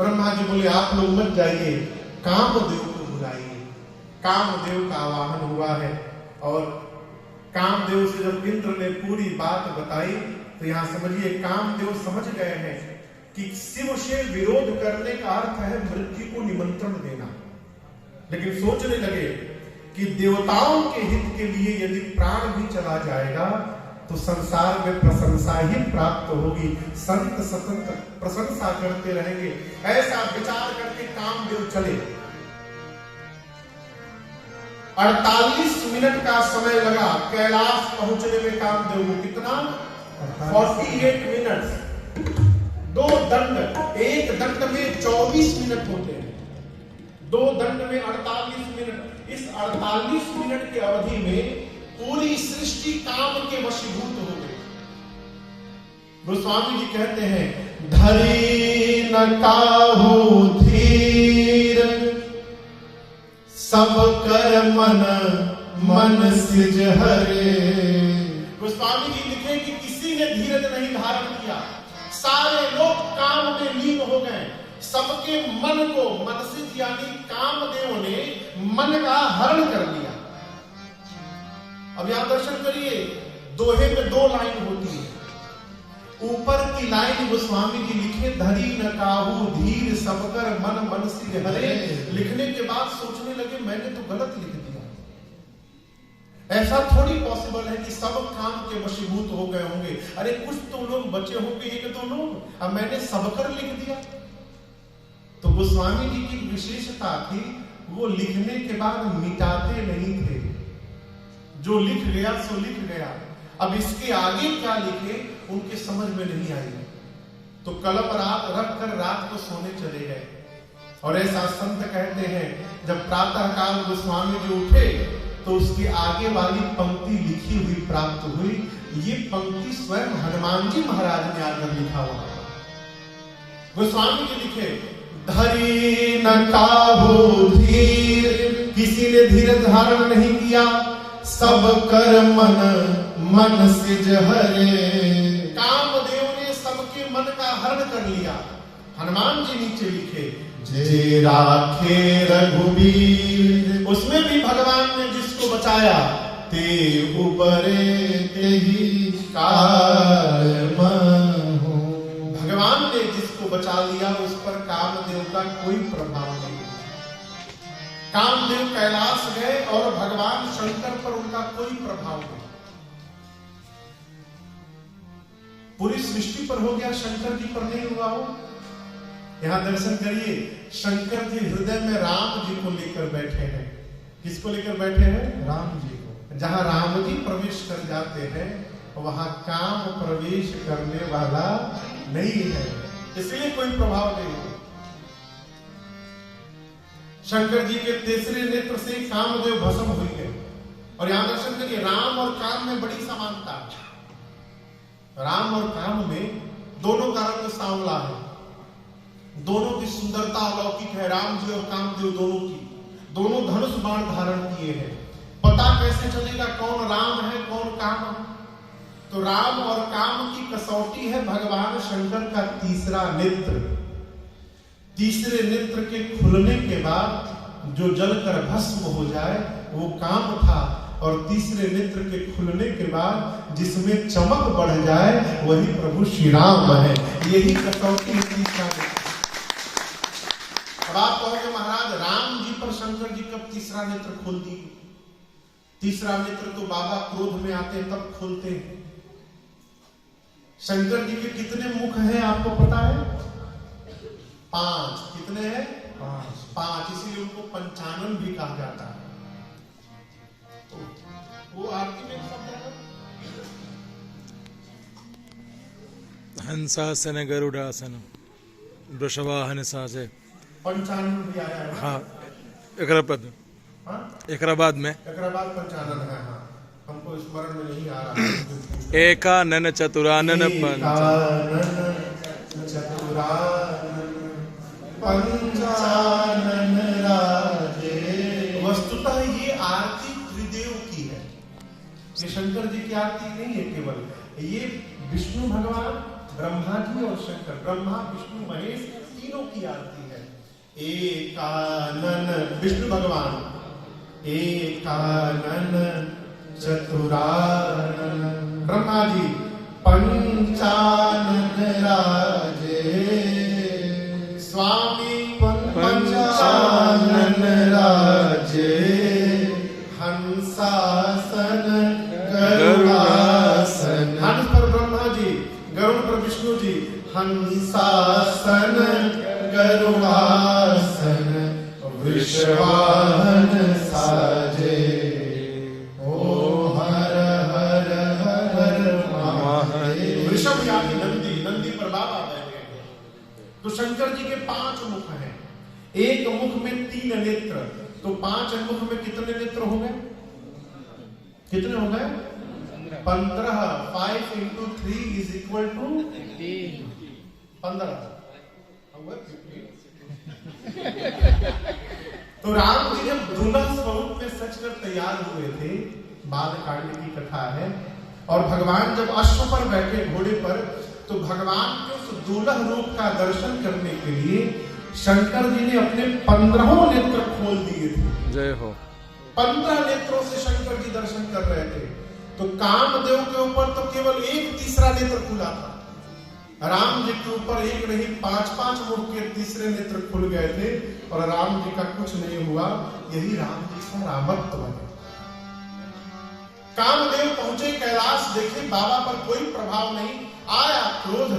ब्रह्मा जी बोले आप लोग मत जाइए, कामदेव को बुलाइए। कामदेव का आवाहन हुआ है और कामदेव से जब इंद्र ने पूरी बात बताई तो यहां समझिए कामदेव समझ गए हैं कि शिव से विरोध करने का अर्थ है मृत्यु को निमंत्रण देना। लेकिन सोचने लगे कि देवताओं के हित के लिए यदि प्राण भी चला जाएगा तो संसार में प्रशंसा ही प्राप्त होगी, संत सतत प्रशंसा करते रहेंगे। ऐसा विचार करके कामदेव चले। 48 मिनट का समय लगा कैलाश पहुंचने में कामदेव को। कितना? 48 मिनट। 2 दंड, एक दंड में 24 मिनट होते हैं, 2 दंड में 48 मिनट। इस 48 मिनट की अवधि में पूरी सृष्टि काम के वशीभूत हो गई। गोस्वामी जी कहते हैं धरी न काहू धीर, सब कर मन मन सिज हरे। गोस्वामी जी लिखे कि किसी ने धीरज नहीं धारण किया, सारे लोग काम में लीन हो गए। सबके मन को मनसिज यानी कामदेव ने मन का हरण कर लिया। अब यहां दर्शन करिए, दोहे में 2 लाइन होती है। ऊपर की लाइन गोस्वामी जी लिखे धरी न काहू धीर, सबकर मन मन सिज हरे। लिखने के बाद सोचने लगे मैंने तो गलत लिख दिया। ऐसा थोड़ी पॉसिबल है कि सब काम के वशीभूत हो गए होंगे। अरे कुछ तो लोग बचे होंगे, 1-2 लोग, अब मैंने सबकर लिख दिया। तो गोस्वामी जी की विशेषता थी, वो लिखने के बाद मिटाते नहीं थे। जो लिख गया सो लिख गया। अब इसके आगे क्या लिखे उनके समझ में नहीं आई, तो कलम रात रख कर रात को सोने चले गए। और ऐसा संत कहते हैं जब प्रातः काल गोस्वामी जी उठे तो उसकी आगे वाली पंक्ति लिखी हुई प्राप्त हुई। ये पंक्ति स्वयं हनुमान जी महाराज ने आकर लिखा हुआ। गोस्वामी जी लिखे धरी न काहू धीर, किसी ने धीरज धारण नहीं किया, सब कर मन मन सिज हरे। कामदेव ने सबके मन का हरण कर लिया। हनुमान जी नीचे लिखे जे राखे रघुबीर, उसमें भी भगवान ने जिसको बचाया ते उबरे ते ही कामहु। भगवान ने जिसको बचा लिया उस पर कामदेव का कोई प्रभाव नहीं। कामदेव कैलाश गए और भगवान शंकर पर उनका कोई प्रभाव नहीं। पूरी सृष्टि पर हो गया, शंकर जी पर नहीं हुआ हो। यहां दर्शन करिए, शंकर जी हृदय में राम जी को लेकर बैठे हैं। किसको लेकर बैठे हैं? राम जी को। जहां राम जी प्रवेश कर जाते हैं वहां काम प्रवेश करने वाला नहीं है, इसलिए कोई प्रभाव नहीं हो। शंकर जी के तीसरे नेत्र से कामदेव भस्म हुई है। और यहां दर्शन करिए, राम और काम में बड़ी समानता है। राम और काम में दोनों का रंग सांवला है, दोनों की सुंदरता अलौकिक है। राम जी और कामदेव दोनों की, दोनों धनुष बाण धारण किए हैं। पता कैसे चलेगा कौन राम है कौन काम है? तो राम और काम की कसौटी है भगवान शंकर का तीसरा नेत्र। तीसरे नेत्र के खुलने के बाद जो जलकर भस्म हो जाए वो काम था, और तीसरे नेत्र के खुलने के बाद जिसमें चमक बढ़ जाए वही प्रभु श्री राम है। यही कसौटी है तीसरा नेत्र। अब आप कहोगे महाराज राम जी पर शंकर जी कब तीसरा नेत्र खोल दिए? तीसरा नेत्र तो बाबा क्रोध में आते हैं तब खोलते हैं। शंकर जी के कितने मुख हैं आपको पता है? 5। कितने हैं? 5। इसीलिए उनको पंचानन भी कहा जाता है। तो वो आरती में शब्द है हंसासन गरुड़ासन वृषवाहन साजे, पंचानन भी आया है। हाँ, एकरा पद, एकरा बाद में पंचानन है। हाँ, हमको स्मरण में नहीं आ रहा। एकानन चतुरानन पंचानन राजे। वस्तुतः ये आरती त्रिदेव की है, ये शंकर जी की आरती नहीं है केवल। ये विष्णु भगवान, ब्रह्मा जी और शंकर, ब्रह्मा विष्णु महेश तीनों की आरती है। एकानन विष्णु भगवान, एकानन चतुरानन ब्रह्मा जी, पंचानन राजे स्वामी पंचानन राजे, हंसासन गरुड़ासन, हंस पर ब्रह्मा जी, गरुड़ पर विष्णु जी, हंसासन गरुड़ासन, वृषवाहन साजे, ओ हर हर हर महादेव। वृषभ यानी नंदी, नंदी पर बाबा बैठे हैं। तो शंकर जी के 5 मुख हैं, एक मुख में 3 नेत्र, तो 5 मुख में कितने नेत्र हो गए? कितने हो गए? 15। 5 into 3 is equal to 15। तो राम जी जब दुल्हन स्वरूप में सचकर तैयार हुए थे, बाल कांड की कथा है, और भगवान जब अश्व पर बैठे घोड़े पर, तो भगवान के उस दुल्हन रूप का दर्शन करने के लिए शंकर जी ने अपने 15 नेत्र खोल दिए थे। जय हो। 15 नेत्रों से शंकर जी दर्शन कर रहे थे। तो कामदेव के ऊपर तो केवल एक तीसरा नेत्र खुला था, राम जी के ऊपर एक नहीं 5-5 मुख के तीसरे नेत्र खुल गए थे, और राम जी का कुछ नहीं हुआ। यही राम जी का रामत्व है। कामदेव पहुंचे कैलाश, देखे बाबा पर कोई प्रभाव नहीं, आया क्रोध,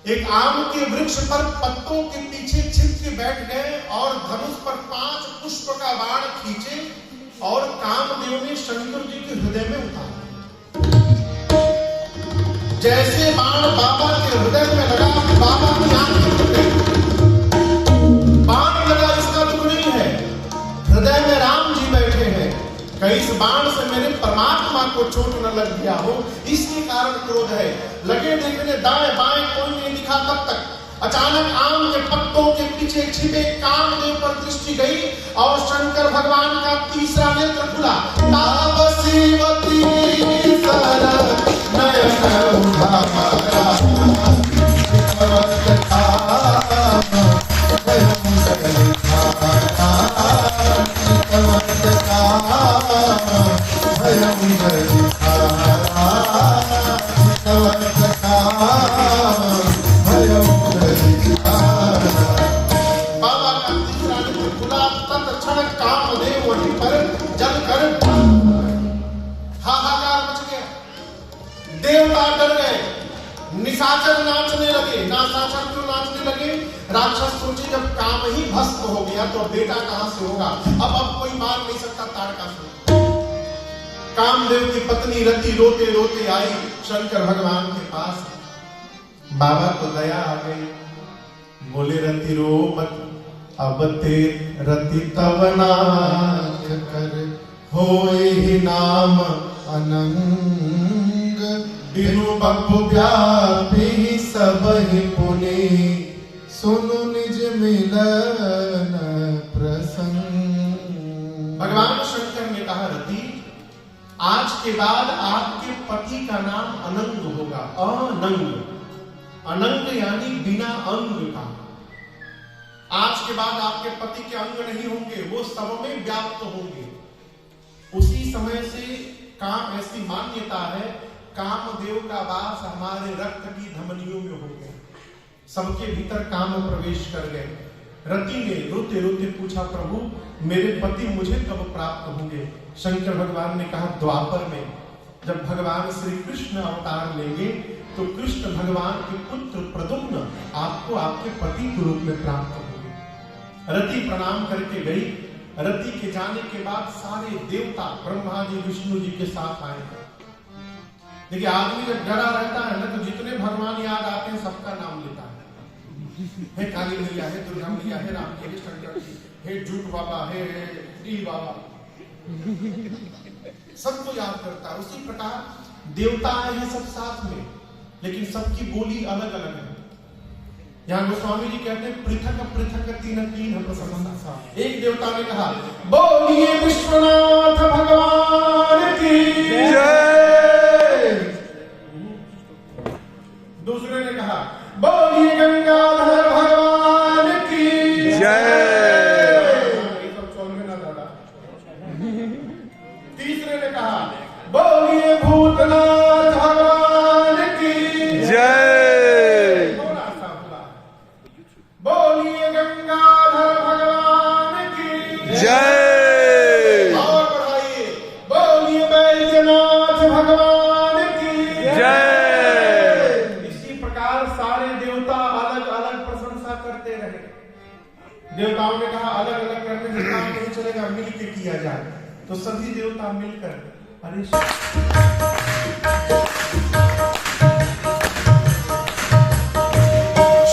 एक आम के वृक्ष पर पत्तों के पीछे छिप के बैठ गए और धनुष पर 5 पुष्प का बाण खींचे और कामदेव ने शंकर जी के हृदय में उतारा। जैसे बाण बाबा के हृदय में लगा, बाबा की आंखें खुल गई। बाण लगा इसका दुख नहीं है, हृदय में राम जी बैठे हैं, कहीं इस बाण से मेरे परमात्मा को चोट न लग गया हो, इसके कारण क्रोध है। लगे देखने दाएं बाएं कोई नहीं दिखा, तब तक अचानक आम के पत्तों के पीछे छिपे कामदेव पर दृष्टि गई और शंकर भगवान का तीसरा नेत्र खुला। तापसीवती सर नयन उधारा, निशाचर नाचने लगे। नाशाचर क्यों नाचने लगे? राक्षस सोचे जब काम ही भस्म हो गया तो बेटा कहां से होगा, अब कोई मार नहीं सकता तारकासुर। कामदेव की पत्नी रति रोते रोते आई शंकर भगवान के पास। बाबा को दया आ गई, बोले रति रो मत, अब ते रति तव नाथ कर, होए ही नाम अनंग, बिनु बपु व्यापी सब ही पुनि, सुनु निज मिलन प्रसंग। भगवान शंकर ने कहा रति, आज के बाद आपके पति का नाम अनंग होगा। अनंग, अनंग यानी बिना अंग का। आज के बाद आपके पति के अंग नहीं होंगे, वो सब में व्याप्त होंगे। उसी समय से काम, ऐसी मान्यता है, कामदेव का वास हमारे रक्त की धमनियों में हो गया, सबके भीतर काम प्रवेश कर गए। रति ने रोते रोते पूछा, प्रभु मेरे पति मुझे कब प्राप्त होंगे? शंकर भगवान ने कहा, द्वापर में जब भगवान श्री कृष्ण अवतार लेंगे तो कृष्ण भगवान के पुत्र प्रद्युम्न आपको आपके पति के रूप में प्राप्त होंगे। रति प्रणाम करके गई। रति के जाने के बाद सारे देवता ब्रह्मा जी विष्णु जी के साथ आए। देखिए आदमी जब डरा रहता है ना, तो जितने भगवान याद आते हैं सबका नाम लेता है। हे काली मैया, हे दुर्गा मैया, हे राम जी, हे शंकर जी, हे झूठ बाबा, हे डी बाबा, सबको याद करता है। उसी प्रकार देवता आए हैं सब साथ में, लेकिन सबकी बोली अलग अलग है। यहाँ गोस्वामी जी कहते हैं, पृथक पृथक तीन तीन प्रसन्नता। एक देवता ने कहा, बोलिए विश्वनाथ भगवान की जय। दूसरे ने कहा, बोलिए गंगाधर भगवान करते रहे। देवताओं ने कहा अलग अलग करने से काम नहीं चलेगा, मिल के किया जाए। तो सभी देवता मिलकर अरे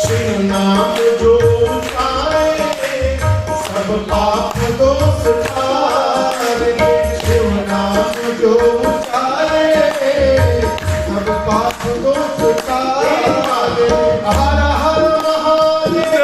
शिव नाम जो उचारे सब पाप दोष तारे। शिव नाम जो उचारे सब पाप दोष तारे। हर हर महादेव,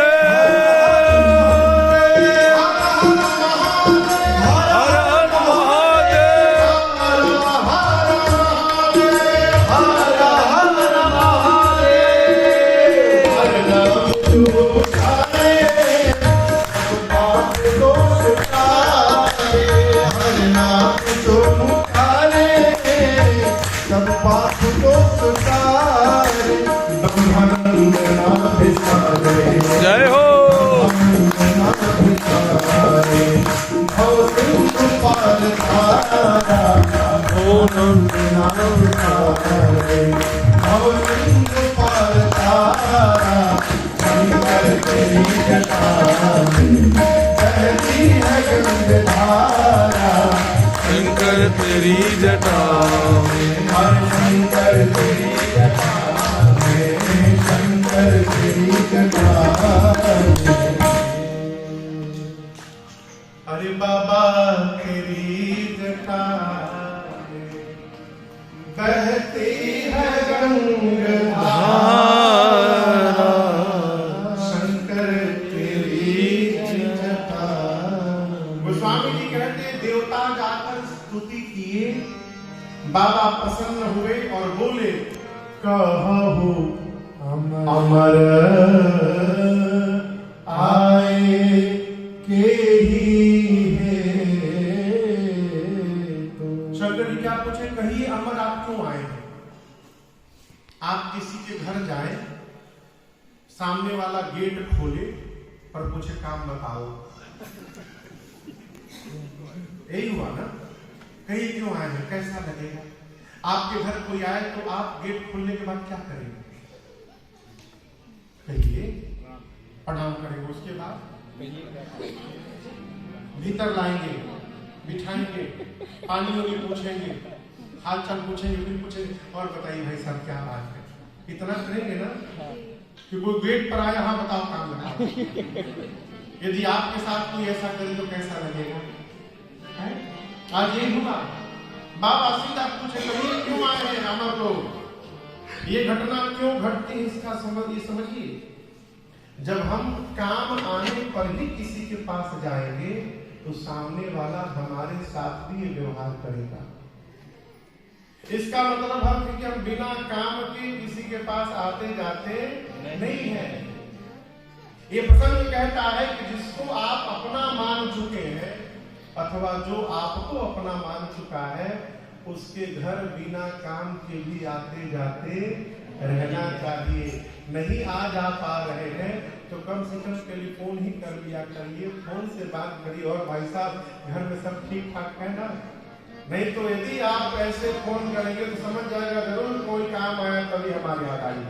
जय हो। शंकर तेरी जटा शंकर तेरी जटा शंकर तेरी जटा। अरे बाबा तेरी जटा बहती है गंगा, शंकर तेरी जटा। गोस्वामी जी कहते देवता जाकर स्तुति किए, बाबा प्रसन्न हुए और बोले कहु अमर आए के ही है। शंकर जी क्या पूछे, कहिए अमर आप क्यों आए हैं? आप किसी के घर जाए, सामने वाला गेट खोले और पूछे काम बताओ, यही हुआ ना? कहिए क्यों आए हैं, कैसा लगेगा? आपके घर कोई आए तो आप गेट खोलने के बाद क्या करेंगे? कहिए प्रणाम करेंगे, उसके बाद भीतर लाएंगे, बिठाएंगे, पानी वाली पूछेंगे, हाल चाल पूछेंगे, फिर पूछेंगे और बताइए भाई साहब क्या बात है। इतना करेंगे ना कि कोई गेट पर आया, हाँ बताओ काम बताओ। यदि आपके साथ कोई ऐसा करे तो कैसा लगेगा? आज यही हुआ, बाबा सीधा पूछे कहिए क्यों आए हैं अमर लोग, ये घटना क्यों घटती है इसका समझिए। जब हम काम आने पर ही किसी के पास जाएंगे तो सामने वाला हमारे साथ भी ये व्यवहार करेगा। इसका मतलब है कि हम बिना काम के किसी के पास आते जाते नहीं है। ये प्रसंग कहता है कि जिसको आप अपना मान चुके हैं अथवा जो आपको अपना मान चुका है उसके घर बिना काम के भी आते जाते रहना चाहिए। नहीं आज आ पा रहे हैं तो कम से कम टेलीफोन ही कर लिया करिए, फोन से बात करिए और भाई साहब घर में सब ठीक ठाक है ना? नहीं तो यदि आप ऐसे फोन करेंगे तो समझ जाएगा जरूर कोई काम आया तभी हमारे यहाँ आइए।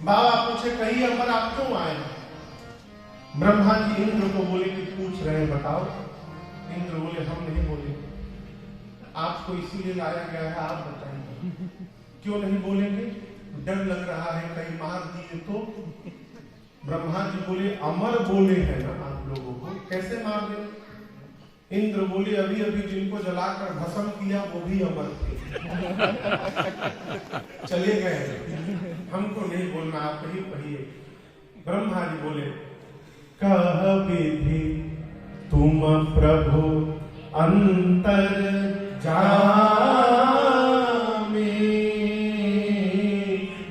बाबा पूछे कहिए अमर आप क्यों आए? ब्रह्मा जी इंद्र को बोले कि पूछ रहे हैं बताओ। इंद्र बोले हम नहीं बोले, आपको इसीलिए लाया गया है, आप बताइए। क्यों नहीं बोलेंगे? डर लग रहा है कहीं मार दिए तो। ब्रह्मा जी बोले अमर बोले हैं ना आप लोगों को, कैसे मार दे? इंद्र बोले अभी अभी जिनको जलाकर भस्म किया वो भी अमर थे। चले गए, हमको नहीं बोलना, आप ही पढ़िए। ब्रह्मा जी बोले कह विधि तुम प्रभु अंतर जामे।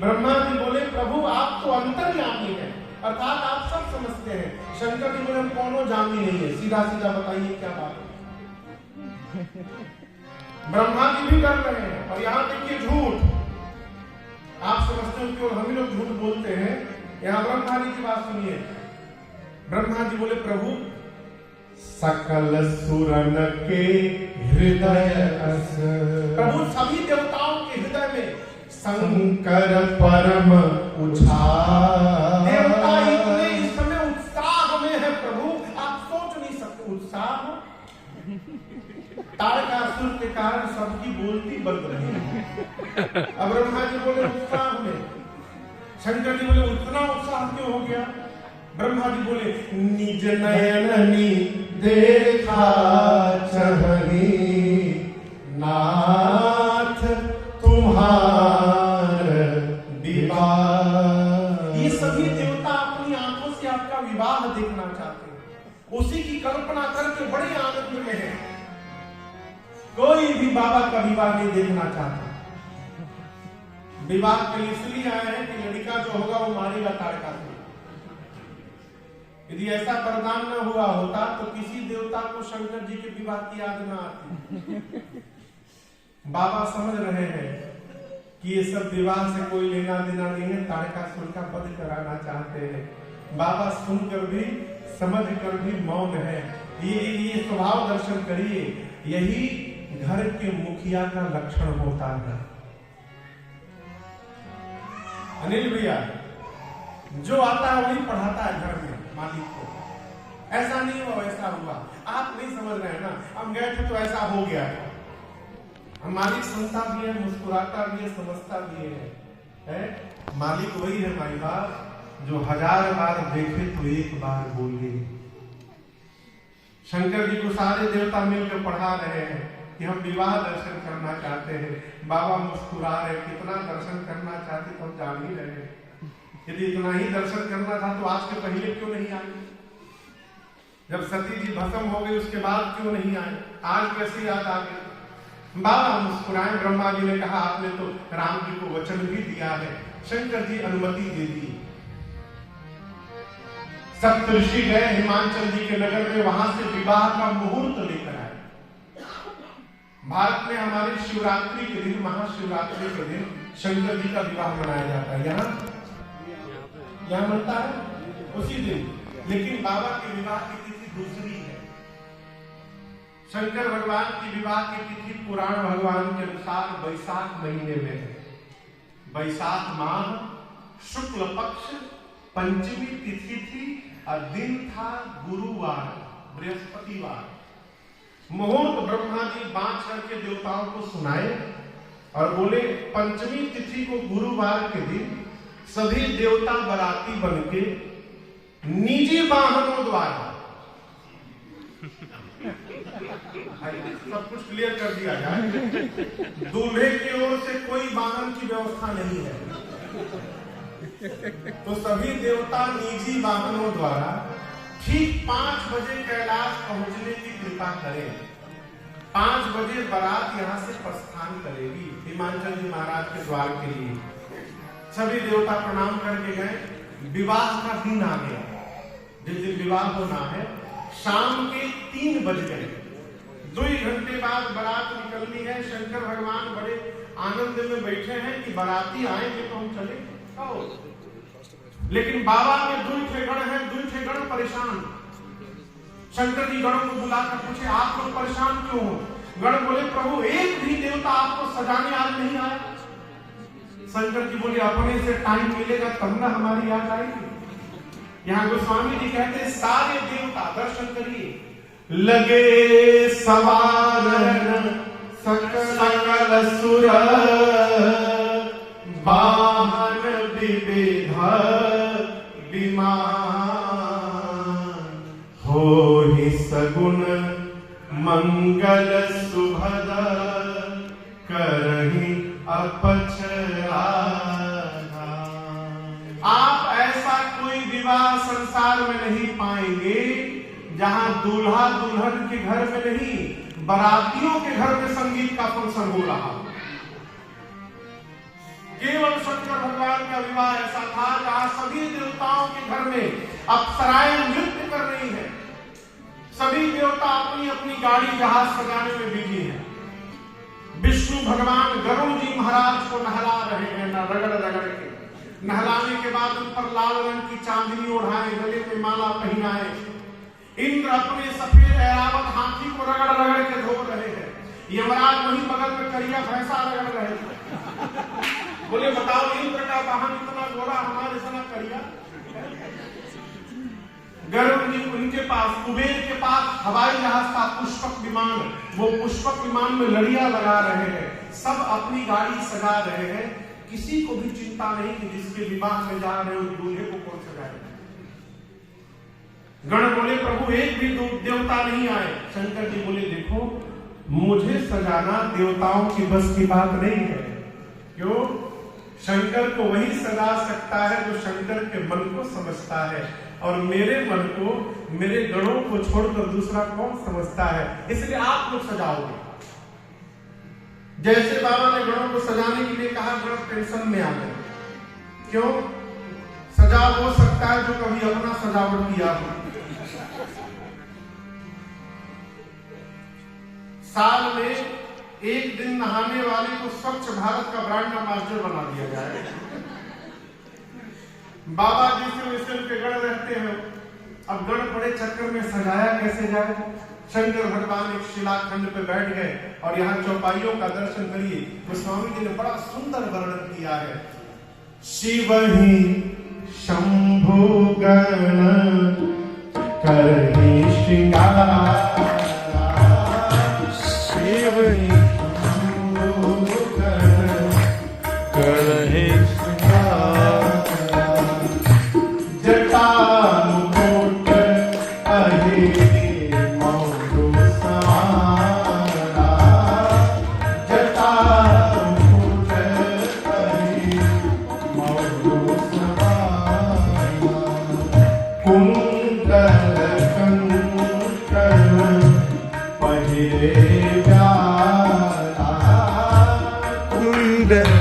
ब्रह्मा जी बोले प्रभु आप तो अंतर्यामी हैं, अर्थात आप सब समझते हैं। शंकर जी बोले हम कौनो जामी नहीं है, सीधा सीधा बताइए क्या बात है। ब्रह्मा जी भी डर रहे हैं और यहाँ देखिए झूठ। आप समझते हो क्यों हम लोग झूठ बोलते हैं? यहाँ ब्रह्मा जी की बात सुनिए। ब्रह्मा जी बोले प्रभु सकल सुरन के हृदय अस। प्रभु सभी देवताओं के हृदय में शंकर परम उछाल। देवता शंकर जी बोले उतना उत्साह क्यों हो गया? ब्रह्मा जी बोले निज नयननी देखा चहनी नाथ तुम्हार विवाह। ये सभी देवता अपनी आंखों से आपका विवाह देखना चाहते हैं, उसी की कल्पना करके बड़े आनंद में है। कोई भी बाबा का विवाह नहीं देखना चाहता। विवाह के लिए इसलिए आए हैं कि लड़का जो होगा वो मारेगा ताड़का से। यदि ऐसा वरदान न हुआ होता तो किसी देवता को शंकर जी के विवाह की याद न आती। बाबा समझ रहे हैं कि ये सब विवाह से कोई लेना देना नहीं है, ताड़कासुर का वध कराना चाहते हैं। बाबा सुनकर भी समझ कर भी मौन है। ये स्वभाव दर्शन करिए, यही घर के मुखिया का लक्षण होता है। अनिल भैया जो आता है वही पढ़ाता है घर में मालिक को। ऐसा नहीं हुआ वैसा हुआ, आप नहीं समझ रहे हैं ना। हम गए थे तो ऐसा हो गया। मालिक सुनता भी है, मुस्कुराता भी है, समझता भी है? मालिक वही है भाई बाप जो 1000 बार देखे तो एक बार बोले। शंकर जी को सारे देवता मिलकर पढ़ा रहे हैं कि हम विवाह दर्शन करना चाहते हैं। बाबा मुस्कुरा रहे, कितना दर्शन करना चाहते तो हम जान ही रहे। यदि इतना ही दर्शन करना था तो आज के पहले क्यों नहीं आए? जब सती जी भस्म हो गई उसके बाद क्यों नहीं आए? आज कैसे याद आ गई? बाबा मुस्कुराए। ब्रह्मा जी ने कहा आपने तो राम जी को वचन भी दिया है। शंकर जी अनुमति दे दी। सप्तऋषि गए हिमाचल जी के नगर में, वहां से विवाह का मुहूर्त लेकर आए। भारत में हमारी शिवरात्रि के दिन, महाशिवरात्रि के दिन शंकर जी का विवाह मनाया जाता है। यहाँ बनता है उसी दिन, लेकिन बाबा के विवाह की तिथि दूसरी है। शंकर भगवान की विवाह की तिथि पुराण भगवान के अनुसार वैशाख महीने में है। वैशाख माह शुक्ल पक्ष पंचमी तिथि थी और दिन था गुरुवार, बृहस्पतिवार। मुहूर्त ब्रह्मा जी बांच करके देवताओं को सुनाए और बोले पंचमी तिथि को गुरुवार के दिन सभी देवता बराती बनके निजी वाहनों द्वारा, सब कुछ क्लियर कर दिया जाए, दूल्हे की ओर से कोई वाहन की व्यवस्था नहीं है, तो सभी देवता निजी वाहनों द्वारा ठीक 5 बजे कैलाश पहुंचने की कृपा करें। 5 बजे बारात यहां से प्रस्थान करेगी हिमाचल जी महाराज के द्वार के लिए। सभी देवता प्रणाम करके गए। विवाह का दिन आ गया, जिस दिन विवाह होना है। शाम के 3 बज गए। 2 घंटे बाद बारात निकलनी है। शंकर भगवान बड़े आनंद में बैठे हैं कि बाराती आएंगे तो हम चले। लेकिन बाबा के 2 गण हैं, 2 गण परेशान। शंकर जी गणों को बुलाकर पूछे आप लोग परेशान क्यों हो? गण बोले प्रभु एक भी देवता आपको सजाने आज नहीं आया। शंकर जी बोले अपने से टाइम मिलेगा तब ना हमारी याद आएगी। यहाँ गोस्वामी जी कहते हैं सारे देवता, दर्शन करिए, लगे सवारन सकल सुर वाहन विविध विमान हो ही सगुन मंगल सुभद करहि अपचरा। आप ऐसा कोई विवाह संसार में नहीं पाएंगे जहां दूल्हा दुल्हन के घर में नहीं, बारातियों के घर में संगीत का फंक्शन हो रहा। केवल शंकर भगवान का विवाह ऐसा था जहां सभी देवताओं के घर में अप्सराएं नृत्य कर रही हैं। सभी देवता अपनी अपनी गाड़ी जहाज सजाने में बिजी हैं। विष्णु भगवान गरुड़ जी महाराज को नहला रहे हैं, रगड़ रगड़ के। नहलाने के बाद उन पर लाल रंग की चांदनी ओढ़ाए, गले में माला पहनाए। इंद्र अपने सफेद ऐरावत हाथी को रगड़ रगड़ के धो रहे हैं। यमराज वहीं बगल में करिया भैंसा रगड़ रहे थे। बोले बताओ इंद्र का वाहन इतना गोरा, हमारे इतना करिया। गरुड़ जी उनके पास, कुबेर के पास हवाई जहाज था, पुष्पक विमान। वो पुष्पक विमान में लड़ियां लगा रहे हैं। सब अपनी गाड़ी सजा रहे हैं किसी को भी चिंता नहीं कि जिसके विवाह में जा रहे हो दूल्हे को कौन सजाएगा। गण बोले प्रभु एक भी देवता नहीं आए। शंकर जी बोले देखो मुझे सजाना देवताओं की बस की बात नहीं है। क्यों? शंकर को वही सजा सकता है जो शंकर के मन को समझता है, और मेरे मन को, मेरे गणों को छोड़कर दूसरा कौन समझता है। इसलिए आप लोग सजाओगे। जैसे बाबा ने गणों को सजाने के लिए कहा, गण टेंशन में आ गए। क्यों? सजा हो सकता है जो कभी अपना सजावट किया हो। साल में एक दिन नहाने वाले को स्वच्छ भारत का ब्रांड एम्बेसडर बना दिया जाए। बाबा जी से वैसे उनके गण रहते हैं। अब गण बड़े चक्कर में सजाया कैसे जाए। शंकर भगवान एक शिलाखंड पे बैठ गए और यहाँ चौपाइयों का दर्शन करिए। गोस्वामी जी ने बड़ा सुंदर वर्णन किया है। शिव ही शंभु गण करहि श्रृंगार, शिव ही करहि जटा मुकुट अहि मौरु समाना, जटा मुकुट अहि मौरु समाना, कुंडल कंकण पहिरे प्यारा, कुंडल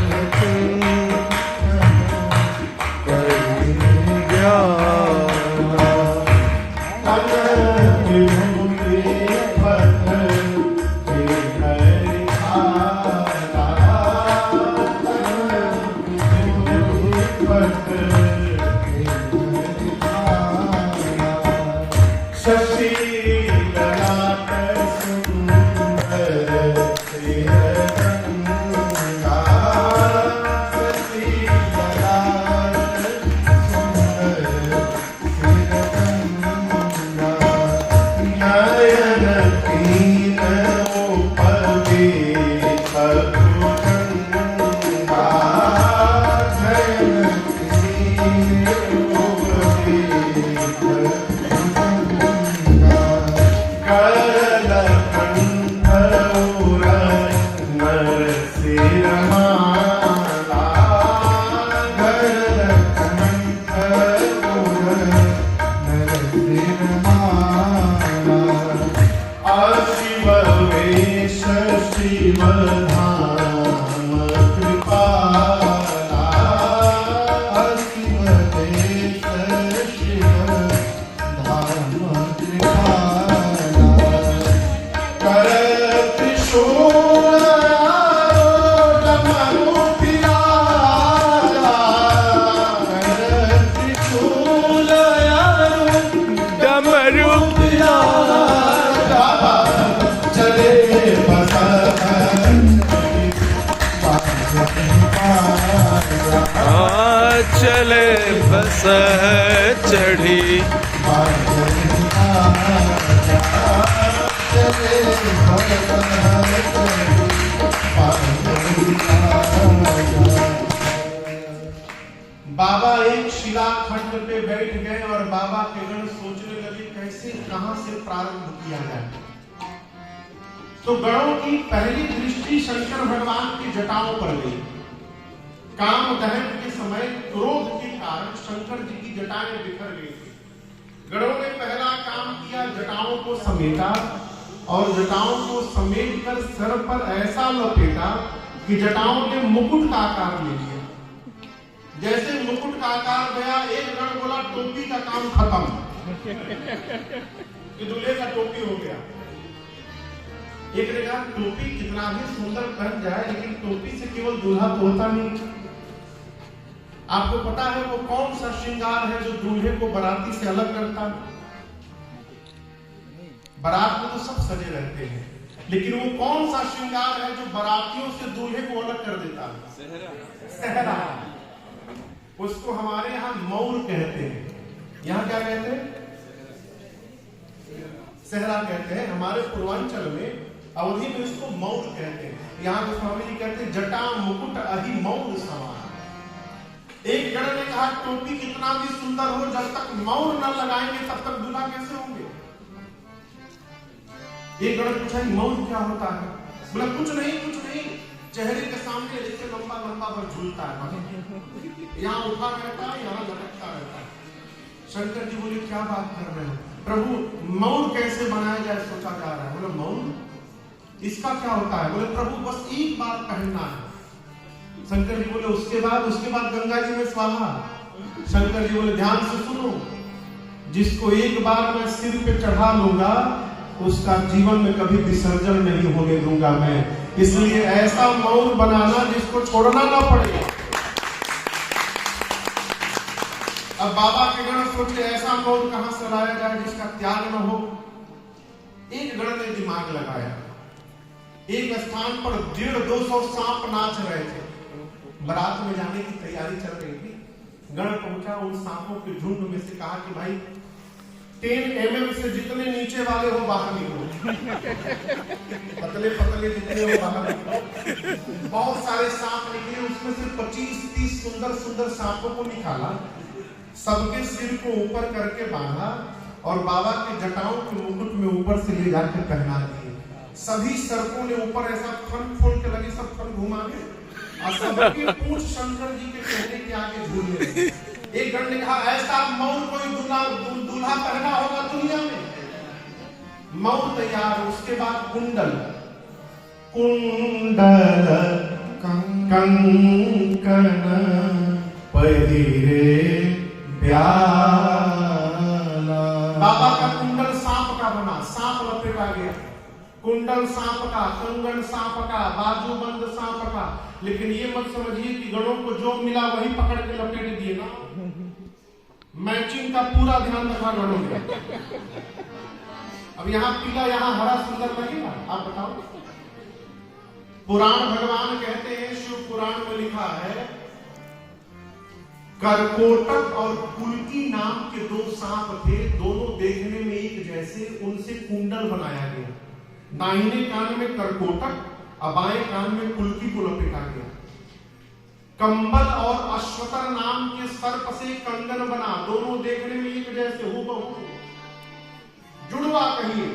चले बस चढ़ी, बाबा एक शिलाखंड पे बैठ गए और बाबा के गण सोचने लगे कैसे कहां से प्रारंभ किया जाए। तो गणों की पहली दृष्टि शंकर भगवान की जटाओं पर गई। काम दहन के समय क्रोध के कारण शंकर जी की जटाएं बिखर गई थी। गणों ने पहला काम किया, जटाओं को समेटा और जटाओं को समेटकर सर पर ऐसा लपेटा कि जटाओं ने मुकुट का आकार ले लिया। जैसे मुकुट का आकार गया, एक गण बोला टोपी का काम खत्म, कि दूल्हे का टोपी हो गया। एक ने कहा टोपी कितना भी सुंदर पहन जाए लेकिन टोपी से केवल दूल्हा तो होता नहीं। आपको पता है वो कौन सा श्रृंगार है जो दूल्हे को बाराती से अलग करता है? बारात में तो सब सजे रहते हैं, लेकिन वो कौन सा श्रृंगार है जो बारातियों से दूल्हे को अलग कर देता है? सहरा। उसको हमारे यहाँ मौर कहते हैं। यहाँ क्या कहते हैं? सहरा कहते हैं। हमारे पूर्वांचल में अवधि में इसको मौर कहते हैं। यहाँ गोस्वामी जी कहते हैं जटा मुकुट अहि मौर समान। एक गण ने कहा टोपी कितना भी सुंदर हो, जब तक मौन न लगाएंगे तब तक दूल्हा कैसे होंगे। एक गण पूछा मौन क्या होता है? बोला कुछ नहीं, चेहरे के सामने ऐसे लंबा लंबा पर झूलता है, यहाँ उठा रहता है, यहाँ लटकता रहता है। शंकर जी बोले क्या बात कर रहे हो प्रभु, मौन कैसे बनाया जाए सोचा जा रहा है। बोले मौन इसका क्या होता है? बोले प्रभु बस एक बार पहनना है। शंकर जी बोले उसके बाद गंगा जी में स्वाहा। शंकर जी बोले ध्यान से सुनो, जिसको एक बार मैं सिर पे चढ़ा लूंगा उसका जीवन में कभी विसर्जन नहीं होने दूंगा मैं, इसलिए ऐसा मौन बनाना जिसको छोड़ना ना पड़े। अब बाबा के गण सोचे ऐसा मौन कहां से लाया जाए जिसका त्याग न हो। एक गण ने दिमाग लगाया, एक स्थान पर 150-200 सांप नाच रहे थे, बारात में जाने की तैयारी चल रही थी। गण पहुंचा, उन सांपों के झुंड में से कहा कि भाई 10 mm से जितने नीचे वाले हो बाहर निकलो, पतले पतले जितने हो बाहर निकलो। बहुत सारे सांप निकले, उसमें से 25-30 सुंदर सुंदर सांपों को निकाला, सबके सिर को ऊपर करके बांधा और बाबा के जटाओं के मुकुट में ऊपर से ले जाकर पहना दिए। सभी सर्पों ने ऊपर ऐसा फन खोल के लगे, सब फन घुमा के और सबकी पूंछ शंकर जी के चेहरे के आगे झूलने लगे। एक गण ने कहा ऐसा मौन कोई दूल्हा पहना होगा दुनिया में। मौन तैयार, उसके बाद कुंडल कंकण पहिरे प्याला। बाबा का कुंडल सांप का बना, सांप लपेटा गया, कुंडल सांप का, कंगन सांप का, बाजूबंद सांप का। लेकिन ये मत समझिए कि गणों को जो मिला वही पकड़ के लपेट दिए ना, मैचिंग का पूरा ध्यान रखा गणों ने। अब यहाँ पीला यहाँ हरा सुंदर लगेगा, आप बताओ। पुराण भगवान कहते हैं, शिव पुराण में लिखा है करकोटक और कुल्की नाम के 2 सांप थे, दोनों देखने में एक जैसे, उनसे कुंडल बनाया गया। दाहिने कान में करकोटक और बाएं कान में कुल्की को लपेटा गया। कंबल और अश्वतर नाम के सर्प से कंगन बना, दोनों देखने में एक जैसे हूबहू, जुड़वा कहिए,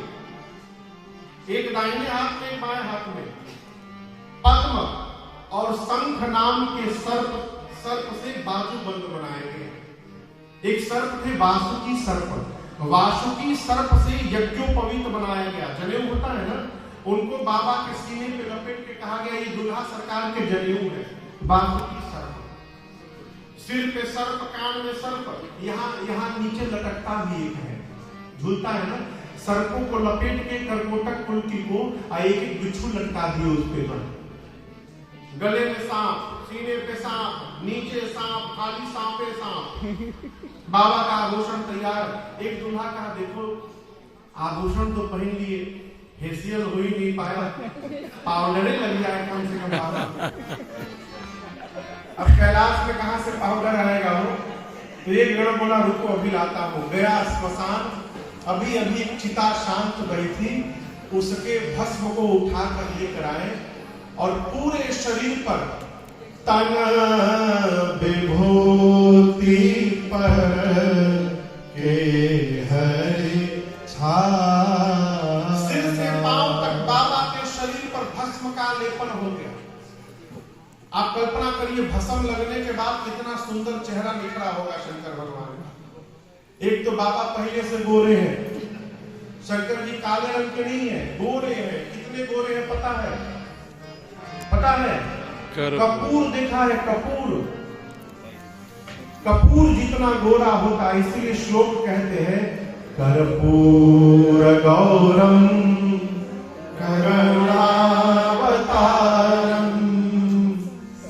एक दाहिने हाथ में एक बाएं हाथ में। पद्म और शंख नाम के सर्प से बाजूबंद बनाए गए। एक सर्प थे वासुकी सर्प, वासुकी सर्प से यज्ञोपवीत बनाया गया। जनेऊ होता है ना, उनको बाबा के सीने पे लपेट के कहा गया ये दुल्हा सरकार के जनेऊ है। वासुकी सर्प, सिर पे सर्प, कान में सर्प, यहाँ नीचे लटकता भी एक है, झूलता है ना। सर्पों को लपेट के करकोटक कुल्की को एक बिच्छू लटका दिए उस पे पर। गले में सांप, सीने पे सांप, नीचे सांप, खाली सांपे सांप। बाबा का आभूषण तैयार। एक दूल्हा कहा देखो आभूषण तो पहन लिए, फेशियल हो ही नहीं पाया, पाउडर लग जाए कम से कम बाबा। अब कैलाश में कहां से पाउडर आएगा हो? तो एक गण बोला रुको अभी लाता हूं। गया स्मशान, अभी अभी एक चिता शांत गई थी, उसके भस्म को उठाकर लेकर आए और पूरे शरीर पर तन विभूति पर के हरि छाया, सिर से पांव तक बाबा के शरीर पर भस्म का लेपन हो गया। आप कल्पना करिए भस्म लगने के बाद कितना सुंदर चेहरा निखरा होगा शंकर भगवान का। एक तो बाबा पहले से गोरे हैं, शंकर जी काले रंग के नहीं है, गोरे हैं। कितने गोरे हैं पता है? पता है? कपूर देखा है? कपूर जितना गोरा होता, इसीलिए श्लोक कहते हैं कर्पूर गौरम करुणावतारम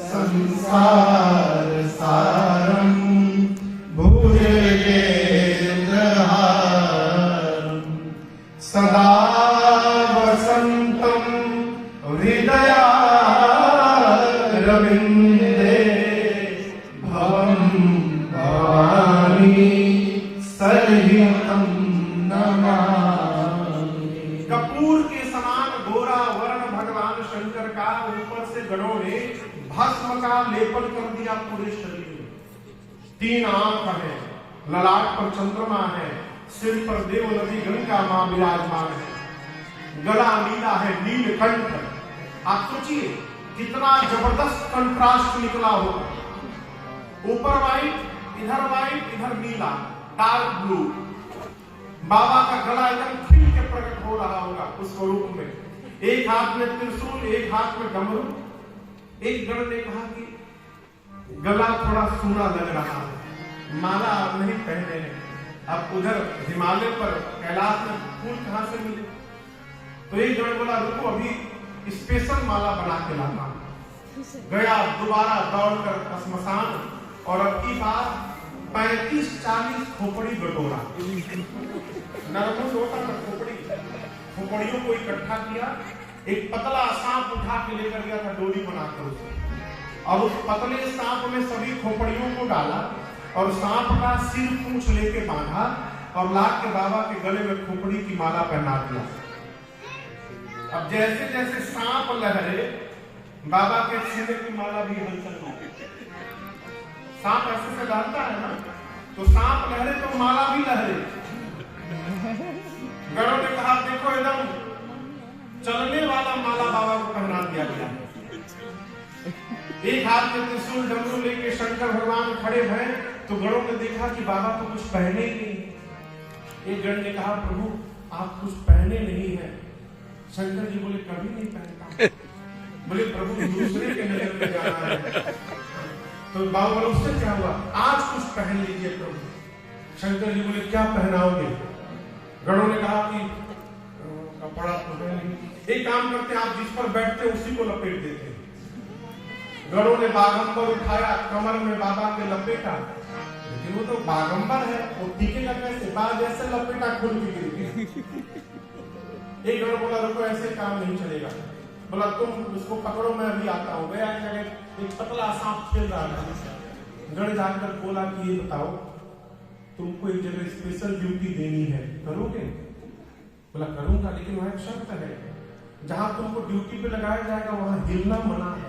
संसार सारम भुजगेन्द्रहारम सदा वसंतम हृदया रविंदे भवम भवानी सहितं नमामि। कपूर के समान गोरा वर्ण भगवान शंकर का ऊपर से गणों ने भस्म का लेपन कर दिया पूरे शरीर में। 3 आंख है, ललाट पर चंद्रमा है, सिर पर देव नदी गंगा मां विराजमान है, गला नीला है, नीलकंठ। आप सोचिए कितना जबरदस्त कंट्रास्ट निकला होगा, ऊपर व्हाइट, इधर नीला, डार्क ब्लू। बाबा का गला एकदम खिल के प्रकट हो रहा होगा उस स्वरूप में। एक हाथ में त्रिशूल, एक हाथ में डमरू। एक गण ने कहा कि गला थोड़ा सूना लग रहा है, माला आप नहीं पहने हैं, अब उधर हिमालय पर कैलाश में फूल कहां से मिले? तो एक जन बोला रुको अभी स्पेशल माला बना के लाता हूं। गया दोबारा दौड़कर श्मशान और अब की बार 35-40 खोपड़ी बटोरा, नरमुस होता था खोपड़ियों को इकट्ठा किया, एक पतला सांप उठा के लेकर गया था डोरी बनाकर उसे, और उस पतले सांप में सभी खोपड़ियों को डाला और सांप का सिर पूंछ लेके बांधा और लाद के बाबा के गले में खोपड़ी की माला पहना दिया। अब जैसे जैसे सांप लहरे बाबा के सीने की माला भी हलचल होगी। सांप ऐसे से लहरता है ना, तो सांप लहरे तो माला भी लहरे। गणों ने कहा देखो एकदम चलने वाला माला बाबा को पहना दिया गया। एक हाथ में त्रिशूल डमरू लेके शंकर भगवान खड़े हैं, तो गणों ने देखा कि बाबा तो कुछ पहने ही नहीं। एक गण ने कहा प्रभु आप कुछ पहने नहीं है। शंकर जी बोले कभी नहीं पहनता। बोले प्रभु दूसरे के नजर में जाना है। तो बाबा बोले उससे क्या हुआ, आज कुछ पहन लीजिए प्रभु। शंकर जी बोले क्या पहनाओगे? गणों ने कहा कि कपड़ा तो नहीं, एक काम करते आप जिस पर बैठते उसी को लपेट देते। गणों ने बागंबर उठाया, कमर में बाबा के लपेटा, लेकिन वो तो बागंबर है, वो टिकेगा कैसे? बाल जैसे लपेटा खुल के गिर गया। एक गण बोला रुको ऐसे काम नहीं चलेगा। बोला तुम उसको पकड़ो मैं अभी आता हूँ। गया एक पतला सांप खेल रहा था, गण जाकर बोला कि ये बताओ तुमको एक जगह स्पेशल ड्यूटी देनी है, करोगे? बोला करूंगा, लेकिन वहां एक शर्त है, जहां तुमको ड्यूटी पे लगाया जाएगा वहां हिलना मना है।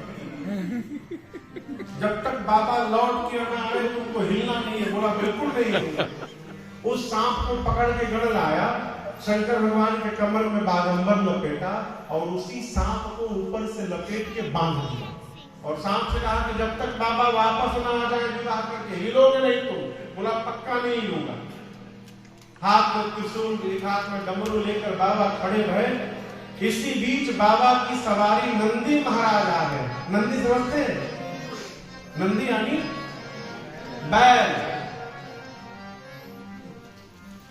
जब तक बाबा लौट के ना आए तुमको हिलना नहीं है। बोला बिल्कुल नहीं होगा। उस सांप को पकड़ के गण लाया, शंकर भगवान के कमर में बागंबर लपेटा और उसी सांप को ऊपर से लपेट के बांध दिया और सांप से कहा कि जब तक बाबा वापस ना आ जाए विवाह करके हिलोगे नहीं तुम। बोला पक्का नहीं हिलूंगा। हाथ में त्रिशूल, एक हाथ में डमरू लेकर बाबा खड़े रहे। इसी बीच बाबा की सवारी नंदी महाराज आ गए। नंदी समझते हैं? नंदी यानी बैल।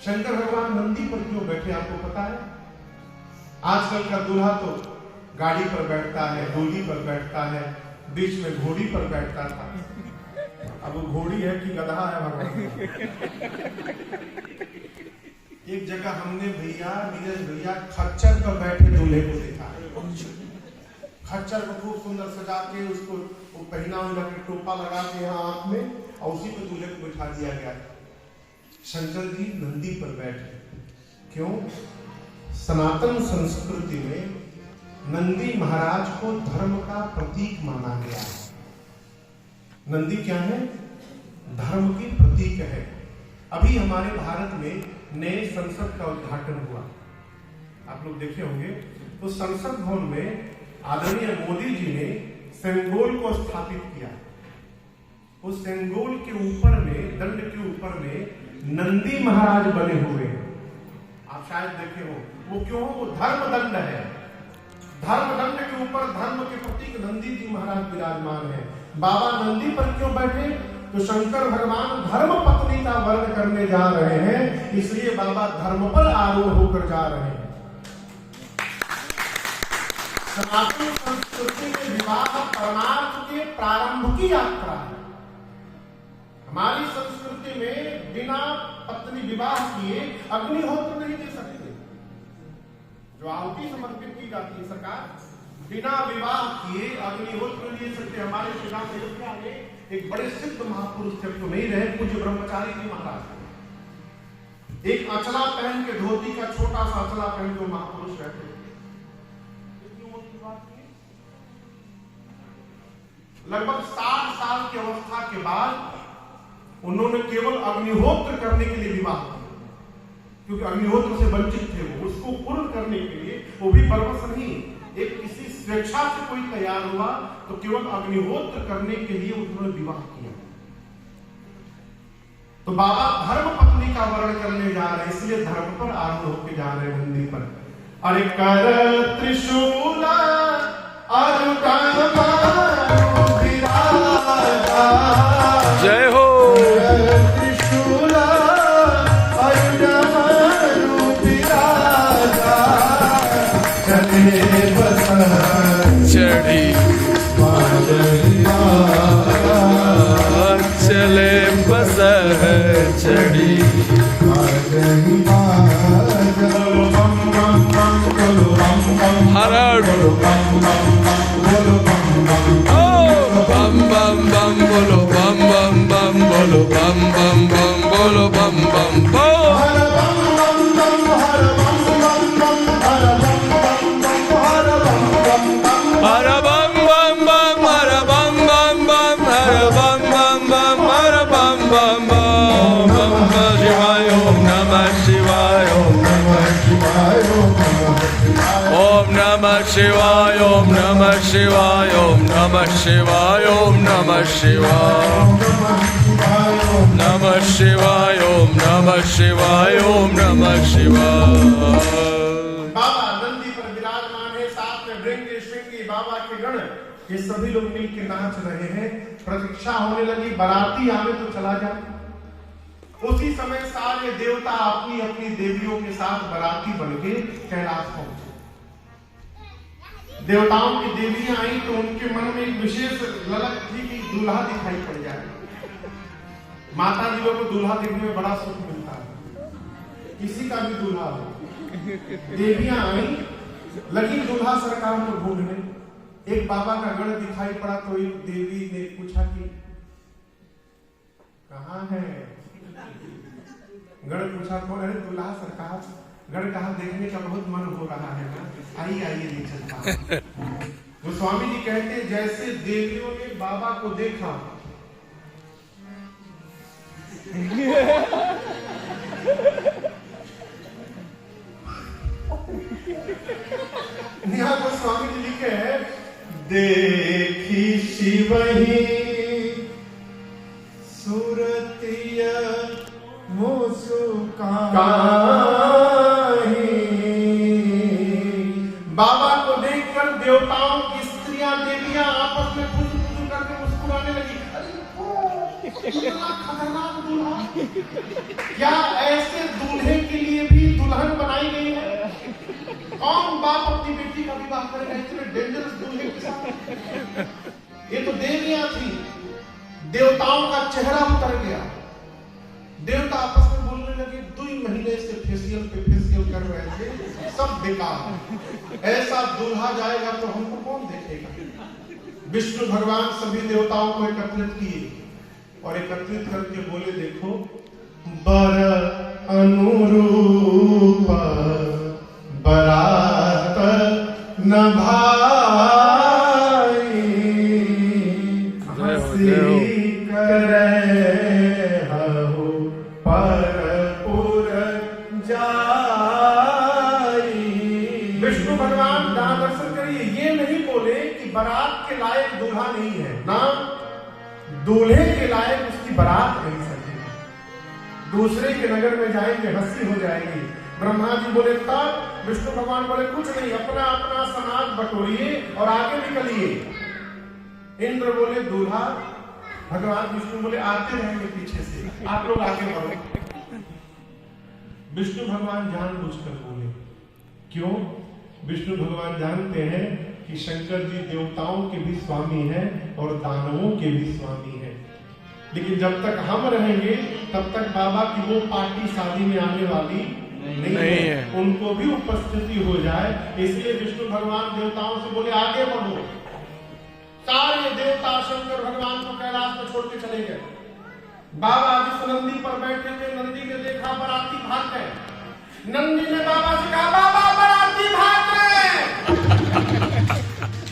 शंकर भगवान नंदी पर क्यों बैठे आपको पता है? आजकल का दूल्हा तो गाड़ी पर बैठता है, डोली पर बैठता है, बीच में घोड़ी पर बैठता था। अब वो घोड़ी है कि गधा है भगवान? एक जगह हमने नीरज भैया खच्चर पर बैठे दूल्हे को देखा। खच्चर को खूब सुंदर सजा के उसको वो पहना उनका टोपा लगा के यहाँ आंख में और उसी पे दूल्हे को बिठा दिया गया। शंकर जी नंदी पर बैठे। क्यों? सनातन संस्कृति में नंदी महाराज को धर्म का प्रतीक माना गया है। नंदी क्या है? धर्म की प्रतीक है। अभी हमारे भारत में नए संसद का उद्घाटन हुआ, आप लोग देखे होंगे। तो संसद भवन में आदरणीय मोदी जी ने सेंगोल को स्थापित किया। उस सेंगोल के ऊपर में, दंड के ऊपर में नंदी महाराज बने हुए हैं। आप शायद देखे हो। वो क्यों? वो धर्म दंड है। धर्म दंड के ऊपर धर्म के प्रतीक नंदी जी महाराज विराजमान है। बाबा नंदी पर क्यों बैठे? तो शंकर भगवान धर्म पत्नी का वर्ण करने जा रहे हैं, इसलिए बाबा धर्म पर आरूढ़ होकर जा रहे हैं। सनातन संस्कृति में विवाह परमार्थ के प्रारंभ की यात्रा है। हमारी संस्कृति में बिना पत्नी विवाह किए अग्निहोत्र नहीं दे सकते। जो आहुति समर्पित की जाती है, सरकार बिना विवाह किए अग्निहोत्र नहीं दे सकते। हमारे श्री राम अयोध्या में एक बड़े सिद्ध महापुरुष थे, तो नहीं रहे, पूज्य ब्रह्मचारी जी महाराज। एक अचला पहन के, धोती का छोटा सा अचला पहन के महापुरुष रहते। लगभग 60 साल की अवस्था के बाद उन्होंने केवल अग्निहोत्र करने के लिए विवाह किया, क्योंकि अग्निहोत्र से वंचित थे वो, उसको पूर्ण करने के लिए, वो भी परवश नहीं, एक किसी स्वेच्छा से कोई तैयार हुआ तो केवल अग्निहोत्र करने के लिए उन्होंने विवाह किया। तो बाबा धर्म पत्नी का वर्ण करने जा रहे हैं, इसलिए धर्म पर आरूढ़ होकर जा रहे हैं मंदिर पर। अरे कर त्रिशूल जय हो। त्रिशूल चढ़ी चले बस चढ़ी हरण बम बम बम बोलो बम बम बम बोलो बम बम बम बोलो बम बम बम हर बम बम बम हर बम बम बम हर बम बम बम हर बम बम बम नमः शिवाय ओम नमः शिवाय ओम नमः शिवाय ओम नमः शिवाय ओम नमः शिवाय ओम नमः शिवाय ओम नमः शिवाय नमः शिवाय ओम नमः शिवाय ओम नमः शिवाय। बाबा नंदी पर विराजमान है, साथ में भृंगी श्रृंगी बाबा के गण, ये सभी लोग मिलकर नाच रहे हैं। प्रतीक्षा होने लगी, बाराती आवे तो चला जाए। उसी समय सारे देवता अपनी अपनी देवियों के साथ बाराती बनके कैलाश पहुंचे। देवताओं की देवियां आई तो उनके मन में एक विशेष ललक थी कि दूल्हा दिखाई पड़ जाए। माता जी लोग को दूल्हा देखने में बड़ा सुख मिलता है, किसी का भी दूल्हा हो। देवियां आई, लगी दूल्हा सरकार को ढूंढने। एक बाबा का गण दिखाई पड़ा तो एक देवी ने पूछा कि कहाँ है? गण पूछा कौन है? दूल्हा सरकार। गण कहा देखने का बहुत मन हो रहा है ना, आइए आइए ले चलता हूं। गोस्वामी जी कहते जैसे देवियों ने बाबा को देखा यहाँ गोस्वामी जी लिखे हैं, देखी शिवही सूरतिय मुस्काही। बाबा को देखकर देवताओं की स्त्रियां देवियां आपस में फुसफुस करके मुस्कुराने लगी। खतरनाक दूल्हा, क्या ऐसे दूल्हे के लिए भी दुल्हन बनाई गई है? कौन बाप अपनी बेटी का विवाह करेगा इतने डेंजरस दूल्हे के साथ? ये तो देवियां थी। देवताओं का चेहरा उतर गया। देवता आपस में बोलने लगे, 2 महीने से फेशियल पे फेशियल कर रहे थे, सब बेकार। ऐसा दूल्हा जाएगा तो हमको कौन देखेगा? विष्णु भगवान सभी देवताओं को एकत्रित किए और एकत्रित करके बोले, देखो बर अनुरूप बरात न भाई, हंसी करे हो परपुर जाई। विष्णु भगवान जहां दर्शन करिए, ये नहीं बोले कि बारात के लायक दूल्हा नहीं है ना, दूल्हे के लायक उसकी बारात नहीं सके। दूसरे के नगर में जाएंगे, हंसी हो जाएगी। ब्रह्मा जी बोले तब, विष्णु भगवान बोले कुछ नहीं, अपना अपना समाज बटोरिए और आगे निकलिए। इंद्र बोले दूल्हा, भगवान विष्णु बोले आते रहेंगे पीछे से, आप लोग आगे बढ़ो। विष्णु भगवान जानबूझकर बोले, क्यों? विष्णु भगवान जानते हैं कि शंकर जी देवताओं के भी स्वामी हैं और दानवों के भी स्वामी हैं, लेकिन जब तक हम रहेंगे तब तक बाबा की वो पार्टी शादी में आने वाली नहीं है। उनको भी उपस्थिति हो जाए, इसलिए विष्णु भगवान देवताओं से बोले आगे बढ़ो। सारे देवता शंकर भगवान को कैलाश में छोड़ के चले गए। बाबा जिस नंदी पर बैठे थे, नंदी ने देखा बाराती भाग गए। नंदी ने बाबा से कहा, बाबा बाराती भाग गए,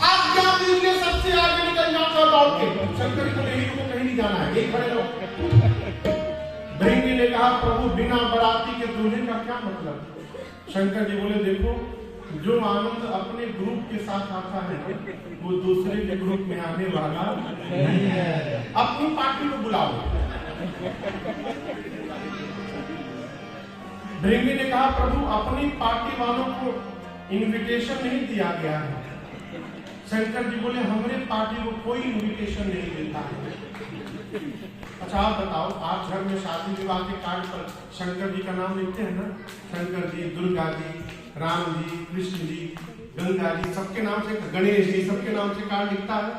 आज्ञा दीजिए सबसे आगे निकल जाओ दौड़ के। शंकर जी बोले, को कहीं नहीं जाना है, यही खड़े रहो। कहा प्रभु बिना बराती के दूल्हे का क्या मतलब? शंकर जी बोले देखो, जो आनंद अपने ग्रुप के साथ आता है वो दूसरे के ग्रुप में आने वाला नहीं है। अपनी पार्टी को बुलाओ। भृंगी ने कहा प्रभु अपनी पार्टी वालों को इनविटेशन नहीं दिया गया है। शंकर जी बोले हमारे पार्टी को कोई इनविटेशन नहीं देता है। अच्छा आप बताओ, आप घर में शादी विवाह के कार्ड पर शंकर जी का नाम लिखते हैं ना? शंकर जी, दुर्गा जी, राम जी, कृष्ण जी, गंगा जी, सबके नाम से, गणेश जी, सबके नाम से कार्ड लिखता है?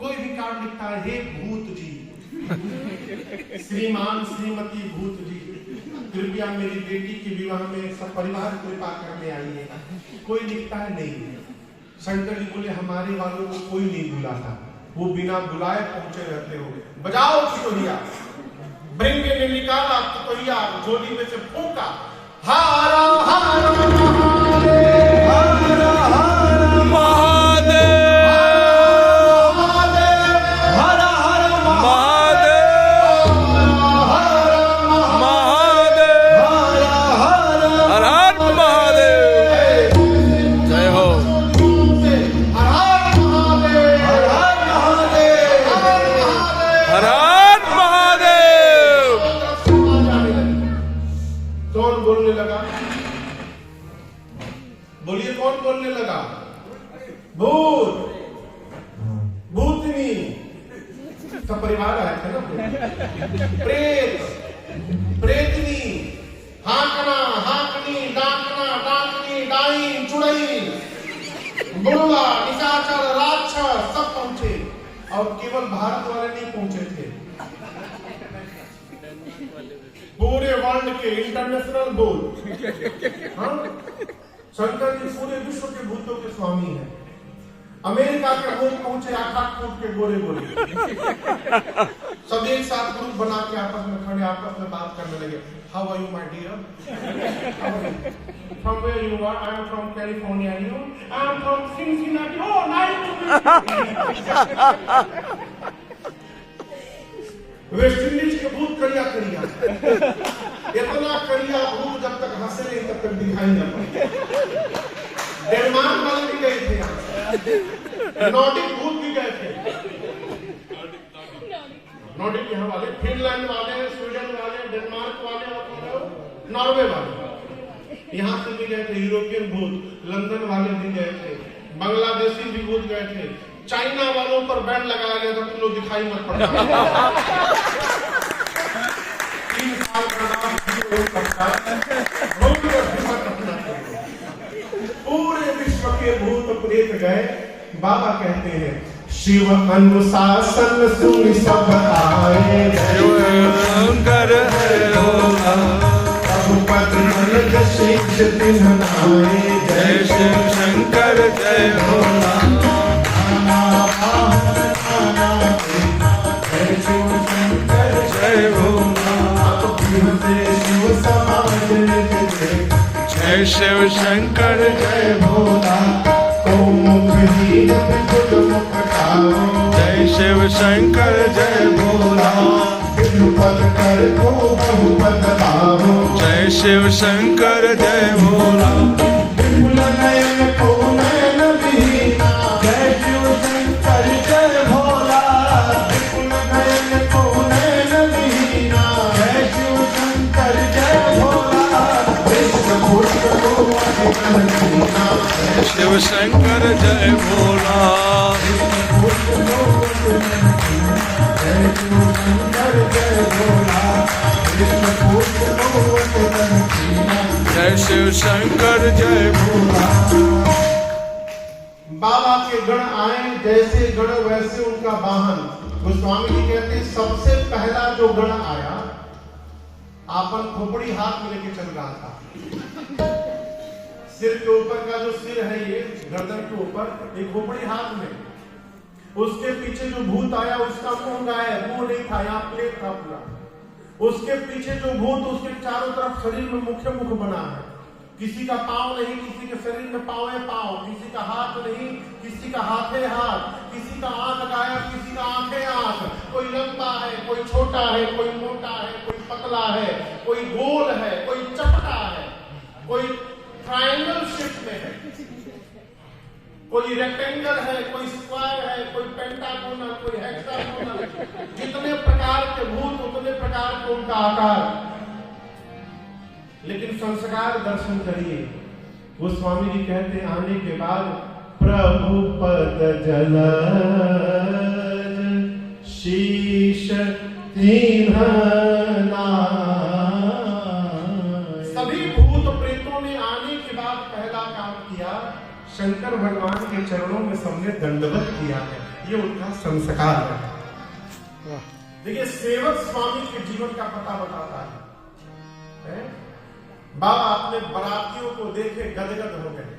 कोई भी कार्ड लिखता है हे भूत जी, श्रीमान श्रीमती भूत जी, कृपया मेरी बेटी के विवाह में सब परिवार कृपा करने आइए, कोई लिखता है? नहीं। शंकर जी बोले हमारे वालों को कोई नहीं बुलाता, वो बिना बुलाए पहुंचे रहते हो। बजाओ चितोहिया। भृंगी ने निकाला चितोहिया, झोली में से फूंका, हारा हारा महादेव, हारा हारा महादेव, हारा हारा महादेव, महादेव, हर हर महादेव। जय हो। कौन बोलने लगा? बोलिए कौन बोलने लगा? भूत, भूतनी, सब परिवार आए थे ना। प्रेत, प्रेतनी, हाकना, हाकनी, डाकना, डाकनी, डाइन, चुड़ैल, बुढ़वा, निशाचर, राक्षस सब पहुंचे और केवल भारत वाले नहीं पहुंचे थे, पूरे वर्ल्ड के इंटरनेशनल भूत। हाँ? शंकर जी पूरे विश्व के भूतों के स्वामी हैं। अमेरिका के भूत पहुंचे आकाश फूट के गोरे गोरे, सब एक साथ ग्रुप बना के आपस में खड़े आपस में बात करने लगे। How are you my dear? From where you are? I am from California. You? I am from Cincinnati. Oh nice to meet you. West Indies के भूत करिया करिया, इतना करिया भूत जब तक हंसे नहीं तब तक दिखाई न पड़े। डेनमार्क वाले भी गए थे, नॉर्डिक भूत भी गए थे, नॉर्डिक यहाँ वाले, फिनलैंड वाले, स्वीडन वाले, डेनमार्क वाले और नॉर्वे वाले, यहाँ से भी गए थे। यूरोपियन भूत, लंदन वाले भी गए थे, बांग्लादेशी भी भूत गए थे, चाइना वालों पर बैन लगाया गया था तुम लोग दिखाई मत पड़ना। 3 साल का नाम पूरे विश्व के भूत प्रेत गए। बाबा कहते हैं शिव अनुशासन सुन सब आए, शंकर प्रभुपद मन शीश तिन्हाए, जय शिव शंकर जय भोला। जय शिव शंकर जय भोला। जय शिव शंकर जय भोला। जय शिव शंकर जय भोला। शिव शंकर जय भोला। जय शिव शंकर जय भोला। बाबा के गण आए, जैसे गण वैसे उनका वाहन। गोस्वामी जी कहते हैं सबसे पहला जो गण आया आपन खोपड़ी हाथ में लेके चल रहा था। सिर के ऊपर का जो सिर है ये गर्दन के ऊपर एक खोपड़ी हाथ में, उसके पीछे जो भूत आया उसका मुंह गायब, मुंह नहीं था, यहाँ प्लेट था पूरा। उसके पीछे जो भूत उसके चारों तरफ शरीर में मुख्य मुख बना है, किसी का पाँव नहीं, किसी के शरीर में पाँव है पाँव, किसी का हाथ नहीं, किसी का हाथ है हाथ, किसी का आंख गायब, किसी का आंख है आंख। कोई लंबा है, कोई छोटा है, कोई मोटा है, कोई पतला है, कोई गोल है, कोई चपटा है, कोई ट्रायंगल शेप में है, कोई रेक्टेंगल है, कोई स्क्वायर है, कोई पेंटागोनल, कोई हेक्सागोनल। जितने प्रकार के भूत उतने प्रकार के उनका आकार। लेकिन संस्कार दर्शन करिए। वो स्वामी जी कहते आने के बाद प्रभु पद जलज शीश दीन्ह नाय। सभी भूत प्रेतों ने आने के बाद पहला काम किया, शंकर भगवान के चरणों में सबने दंडवत किया है। ये उनका संस्कार है। देखिए, सेवक स्वामी के जीवन का पता बताता है। बाबा अपने बरातियों को देखे गदगद हो गए।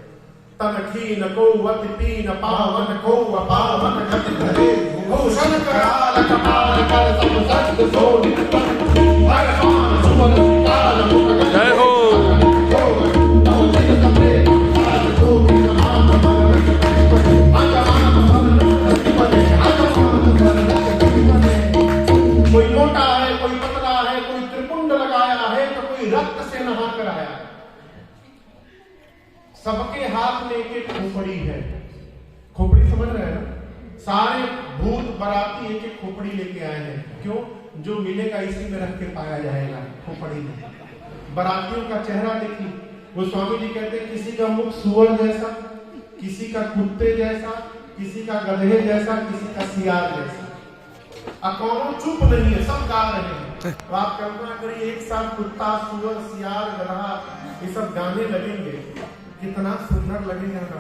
तन खीन को वति पीन पावन को पावन गति धरे भूषण कराल कपाल कर सब सत्य सोनि भगवान सुमन काल मुख जय हो। कोई मोटा है, कोई पतला है, कोई त्रिपुंड लगाया है, तो कोई रक्त से नहा कर आया। सबके हाथ में एक एक खोपड़ी है। खोपड़ी समझ रहे हैं ना? सारे भूत बराती एक एक खोपड़ी लेके आए हैं। क्यों? जो मिलेगा इसी में रख के पाया जाएगा, खोपड़ी में। बरातियों का चेहरा देखिए। वो स्वामी जी कहते हैं किसी का मुख सुअर जैसा, किसी का कुत्ते जैसा, किसी का गधे जैसा, किसी का सियार जैसा। कौनों चुप नहीं है, सब गा रहे हैं। तो आप कल्पना करिए, एक साथ कुत्ता, सुअर, सियार, गधा ये सब गाने लगेंगे, कितना सुंदर लगेगा ना।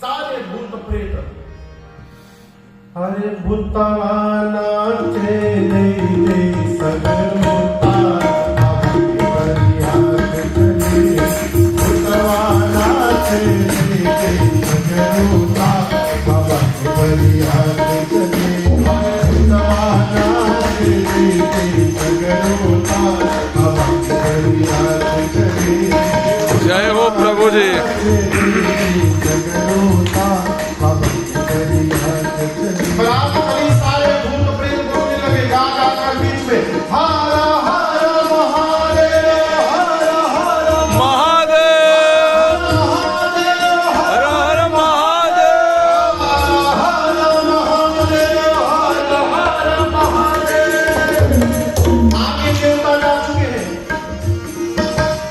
सारे भूत प्रेत अरे भूतवा नाचे ले सगरोता भूतवा नाचे ले सगरोता बाबा बलिया जय हो प्रभु जी। सारे भूत प्रेत बोलने लगे गा गा कर बीच में हर हर महादेव, हर हर महादेव, हर हर महादेव, हर महादेव, हर हर महादेव। आगे देवता गा चुके हैं।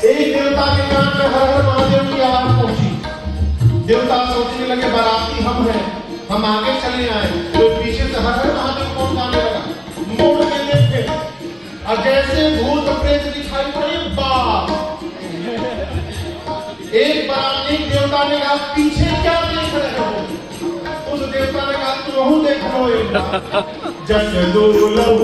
एक देवता के कान में हर हर महादेव की आवाज पहुंची। देवता सोचने लगे बराती हम हैं, हम आगे चले आए, तो पीछे से हर हर महादेव कौन गाने लगा। मोड़ के देखे और जैसे भूत प्रेत दिखाई पड़े, बाप एक बार एक देवता ने कहा पीछे क्या देख रहे हो? उस देवता ने कहा तुम वहू देख लो एक बार। जस दुर्लभ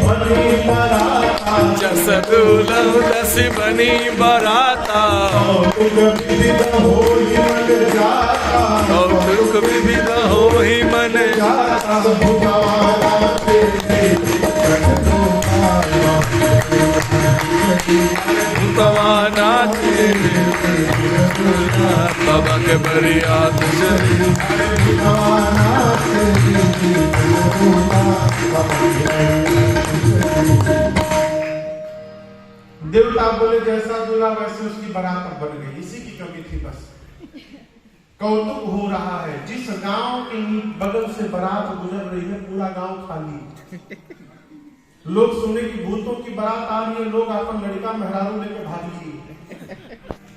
बनी बराता, जस दुर्लभ दसी बनी बराता, कौतुक विविध होई मन जाता, कौतुक विविध होई मन जाता। भगवान भूतवानाथ बाबा के बरिया देवता बोले जैसा दूल्हा वैसे उसकी बारात अब बन गई। इसी की कमी थी बस। कौतुक हो रहा है, जिस गांव के बगल से बारात गुजर रही है पूरा गांव खाली। लोग सुने कि भूतों की बारात आ रही है, लोग अपन लड़का मेहरारू लेकर भाग लिए।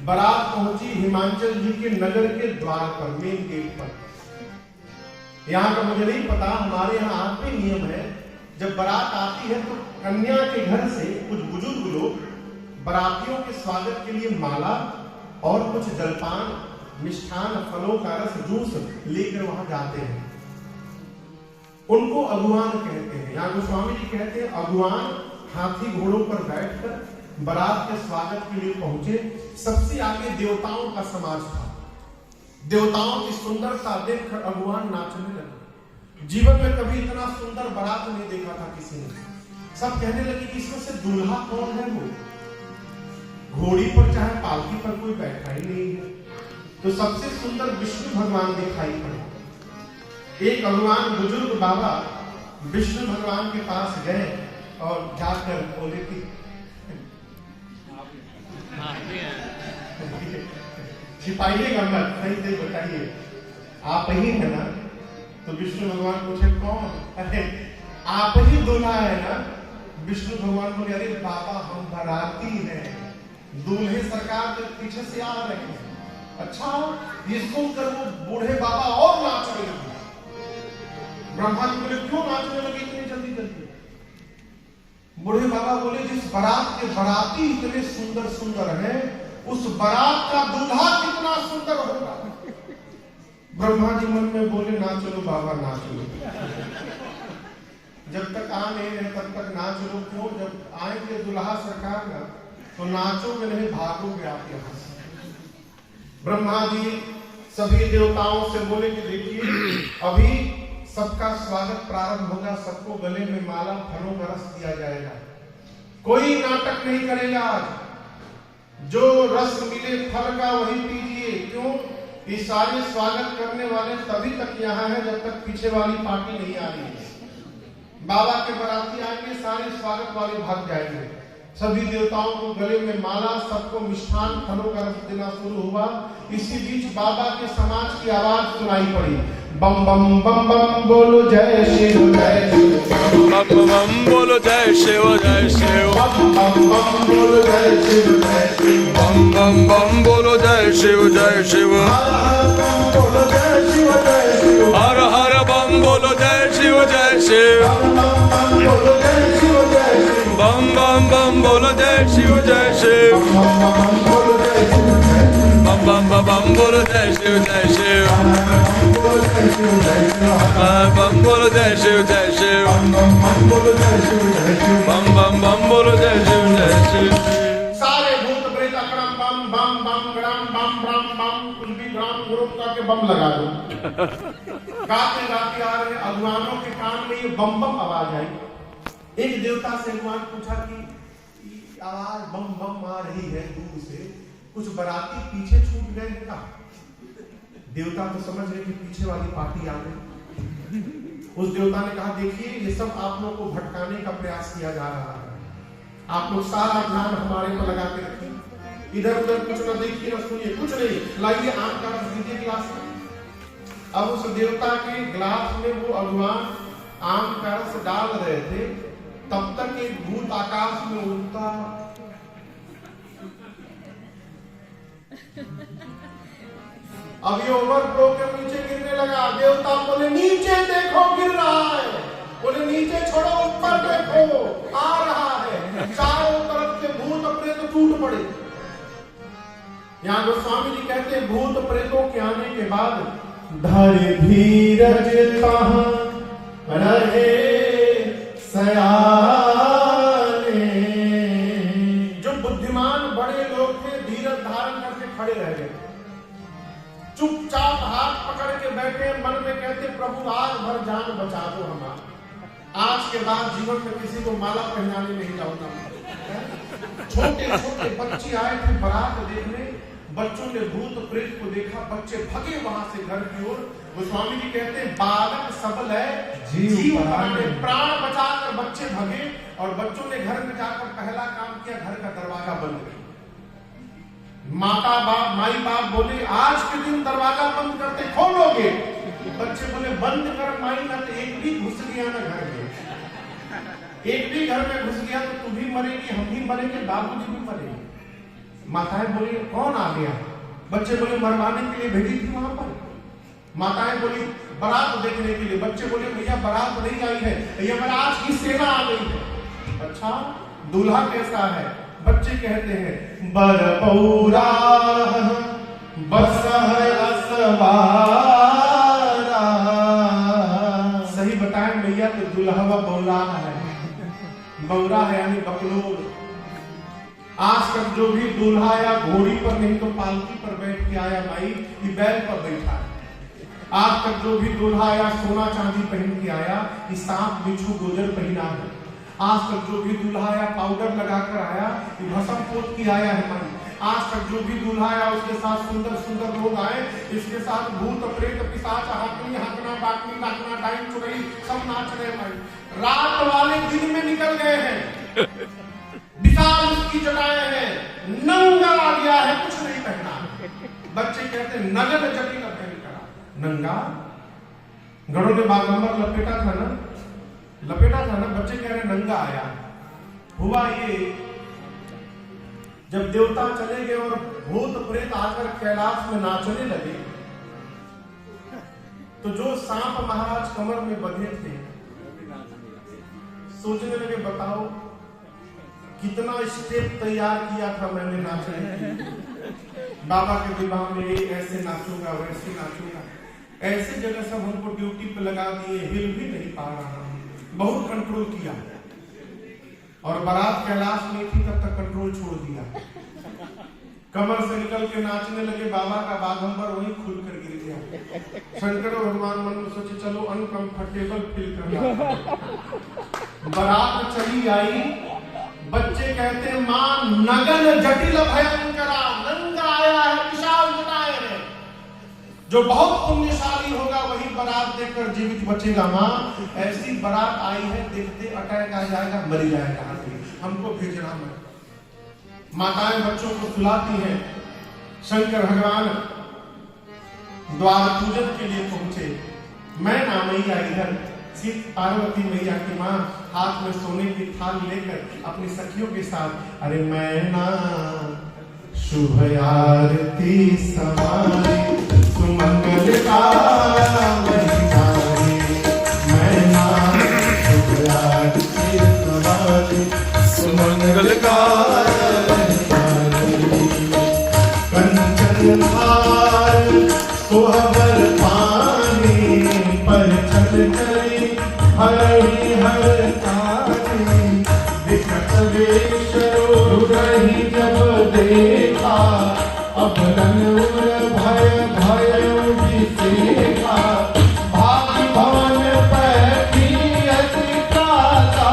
बारात पहुंची हिमाचल जी के नगर के द्वार पर, मेन गेट पर। यहाँ का मुझे नहीं पता, हमारे यहाँ आज भी नियम है, जब बारात आती है तो कन्या के घर से कुछ बुजुर्ग लोग बारातियों के स्वागत के लिए माला और कुछ जलपान, मिष्ठान, फलों का रस, जूस लेकर वहां जाते हैं। उनको अगुवान कहते हैं। यहाँ गोस्वामी जी कहते हैं अगुवान हाथी घोड़ों पर बैठकर बारात के स्वागत के लिए पहुंचे। सबसे आगे देवताओं का समाज था। देवताओं की सुंदरता देखकर अगुवान नाचने लगे। जीवन में कभी इतना सुंदर बारात नहीं देखा था किसी ने। सब कहने लगे कि इसमें से दूल्हा कौन है वो? घोड़ी पर चाहे पालकी पर कोई बैठा ही नहीं है। तो सबसे सुंदर विष्णु भगवान दिखाई पड़े। एक भगवान बुजुर्ग बाबा विष्णु भगवान के पास गए और जाकर बोले कि छिपाइएगा मत, सही से बताइए आप ही है ना? तो विष्णु भगवान पूछे कौन? अरे आप ही दूल्हा है ना? विष्णु भगवान बोले अरे बाबा हम बाराती हैं, दूल्हे सरकार के पीछे से आ रहे हैं। अच्छा, ये सुनकर वो बूढ़े बाबा और नाचने लगे। ब्रह्मा जी बोले क्यों नाचने लगे इतनी जल्दी जल्दी? बूढ़े बाबा बोले जिस बारात के बाराती इतने सुंदर सुंदर हैं, उस बारात का दूल्हा कितना सुंदर होगा। ब्रह्मा जी मन में बोले ना चलो बाबा ना चलो, जब तक आ नहीं रहे तब तक ना चलो। क्यों? जब आएंगे दूल्हा सरकार ना तो नाचोगे नहीं, भागोगे आप यहाँ से। ब्रह्मा जी सभी देवताओं से बोले कि देखिए अभी सबका स्वागत प्रारंभ होगा, सबको गले में माला फलों का रस दिया जाएगा, कोई नाटक नहीं करेगा आज। जो रस मिले फल का वही पीजिए। क्यों? ये सारे स्वागत करने वाले तभी तक यहाँ है जब तक पीछे वाली पार्टी नहीं आ रही है। बाबा के बाराती आएंगे, सारे स्वागत वाले भाग जाएंगे। सभी देवताओं को गले में माला, सबको मिष्ठान फलों का रस देना शुरू हुआ। इसी बीच बाबा के समाज की आवाज सुनाई पड़ी, बम बम बम बम बोलो जय शिव जय शिव, बम बम बोलो जय शिव जय शिव, बम बम बम बोलो जय शिव जय शिव, बम बम बम बोलो जय शिव जय शिव, बोलो जय शिव जय शिव, हर हर बम बोलो जय शिव जय शिव, बोलो जय शिव जय शिव, बम बम बम बोलो जय शिव जय शिव, बोलो जय शिव जय शिव, बम बम बम बोलो जय शिव जय शिव, बोलो जय शिव जय शिव, बम बोलो जय शिव जय शिव, बोलो जय शिव जय शिव, बम बम बम बोलो जय शिव जय शिव। सारे भूत प्रेत अकड़म बम बम बम गड़म बम बम बम, कुछ भी ग्राम ग्रुप का के बम लगा दो। गाते गाते आ रहे अगुवानों के कान में ये बम बम आवाज आई। एक देवता से भगवान पूछा कि आवाज बम बम आ रही है दूर से, कुछ बराती पीछे छूट गए हैं क्या? देवता तो समझ रहे कि पीछे वाली पार्टी आ गई। उस देवता ने कहा देखिए ये सब आप लोग को भटकाने का प्रयास किया जा रहा है, आप लोग सारा ध्यान हमारे पर लगा के रखिए, इधर उधर कुछ न देखिए न सुनिए, कुछ नहीं, लाइए आम का रस दीजिए गिलास में। अब उस देवता के गिलास में वो भगवान आम का रस डाल रहे थे, तब तक एक भूत आकाश में उड़ता अब ये ओवरफ्लो के नीचे गिरने लगा। देवता बोले नीचे देखो गिर रहा है, बोले नीचे छोड़ो ऊपर देखो आ रहा है। चारों तरफ से भूत प्रेत टूट पड़े। यहाँ गोस्वामी जी कहते हैं भूत प्रेतों के आने के बाद धर धीरज कहाँ रहे सयाने। जो बुद्धिमान बड़े लोग थे धीरज धारण करके खड़े रह गए, चुपचाप हाथ पकड़ के बैठे, मन में कहते प्रभु आज भर जान बचा दो हमारा, आज के बाद जीवन में किसी को माला पहनाने नहीं जाऊंगा। छोटे छोटे बच्चे आए थे बारात देखने, बच्चों ने भूत प्रेत को देखा, बच्चे भगे वहां से घर की ओर। गोस्वामी जी कहते हैं बालक सबल है जीव प्राणे, प्राण बचाकर बच्चे भगे और बच्चों ने घर में जाकर पहला काम किया, घर का दरवाजा बंद किया। माता बाप माई बाप बोले आज के दिन दरवाजा बंद करते खोलोगे? बच्चे बोले बंद कर माई, ना तो एक भी घुस गया ना घर में, एक भी घर में घुस गया तो तू भी मरेगी, हम भी मरेंगे, बाबूजी भी मरेंगे। माताएं बोली कौन आ गया? बच्चे बोले मरवाने के लिए भेजी थी वहां पर। माताएं बोली बारात देखने के लिए। बच्चे बोले भैया बारात नहीं आई है, यमराज की सेना आ गई है। अच्छा दूल्हा कैसा है? बच्चे कहते हैं बर पौरा बस सही बताएं भैया तो दुल्हवा बौरा है, बौरा है यानी बकलोल। आज तक जो भी दूल्हा या घोड़ी पर नहीं तो पालकी पर बैठ के आया माई, ये बैल पर बैठा है। आज तक जो भी दूल्हा या सोना चांदी पहन के आया, ये सांप बिच्छू गोजर पहना है। आज तक जो भी दूल्हा आया पाउडर लगाकर आया, भस्म पोत की आया है माई। आज तक जो भी दूल्हा आया उसके साथ सुंदर सुंदर लोग आए, इसके साथ भूत प्रेत पिशाच हाकनी हाकना बाकनी नाकना डाइन चुड़ैल सब नाच रहे भाई। रात वाले दिन में निकल गए हैं, विशाल उसकी जटाएं हैं, नंगा आ गया है, कुछ नहीं पहना। बच्चे कहते हैं नगन जटिल पहन करा नंगा। गणों ने बागंबर लपेटा था ना, बच्चे कह रहे नंगा आया। हुआ ये जब देवता चले गए और भूत प्रेत आकर कैलाश में नाचने लगे, तो जो सांप महाराज कमर में बंधे थे सोचने लगे बताओ कितना स्टेप तैयार किया था मैंने नाचने की। बाबा के विवाह में ऐसे नाचूंगा वैसे नाचूंगा, ऐसे जगह सब हमको ड्यूटी पे लगा दिए, हिल भी नहीं पा रहा। बहुत कंट्रोल किया और बारात कैलाश में थी तब तक कंट्रोल छोड़ दिया। कमर से निकल के नाचने लगे, बाबा का बागंबर वहीं खुल कर गिर गया। शंकर भगवान मन में सोचे चलो अनकंफर्टेबल फील कर रहा। बारात चली आई, बच्चे कहते हैं मां नगन जटिल भयंकरा, नंगा आया है, विशाल जटाएं हैं। जो बहुत पुण्यशाली होगा वही बारात देखकर जीवित बचेगा। मां ऐसी बारात आई है, देखते अटैक आ जाएगा, मर जाएगा, हमको भेजना मत। माताएं बच्चों को सुलाती हैं। शंकर भगवान द्वार पूजन के लिए पहुंचे। मैं ना मैया इधर सिर्फ पार्वती मैया की मां हाथ में सोने की थाल लेकर अपनी सखियों के साथ, अरे मैं ना शुभ आरती सवारी सुमंगल का मैं ना शुभ आरती सवारी सुमंगल का कंचन हार सोहबर पानी पर चल गई हरि हर तारी। विकट वेश रही जब देखा, अब रंगूर भय भय विसेखा। भाग्य भवन पैठी अति त्रासा,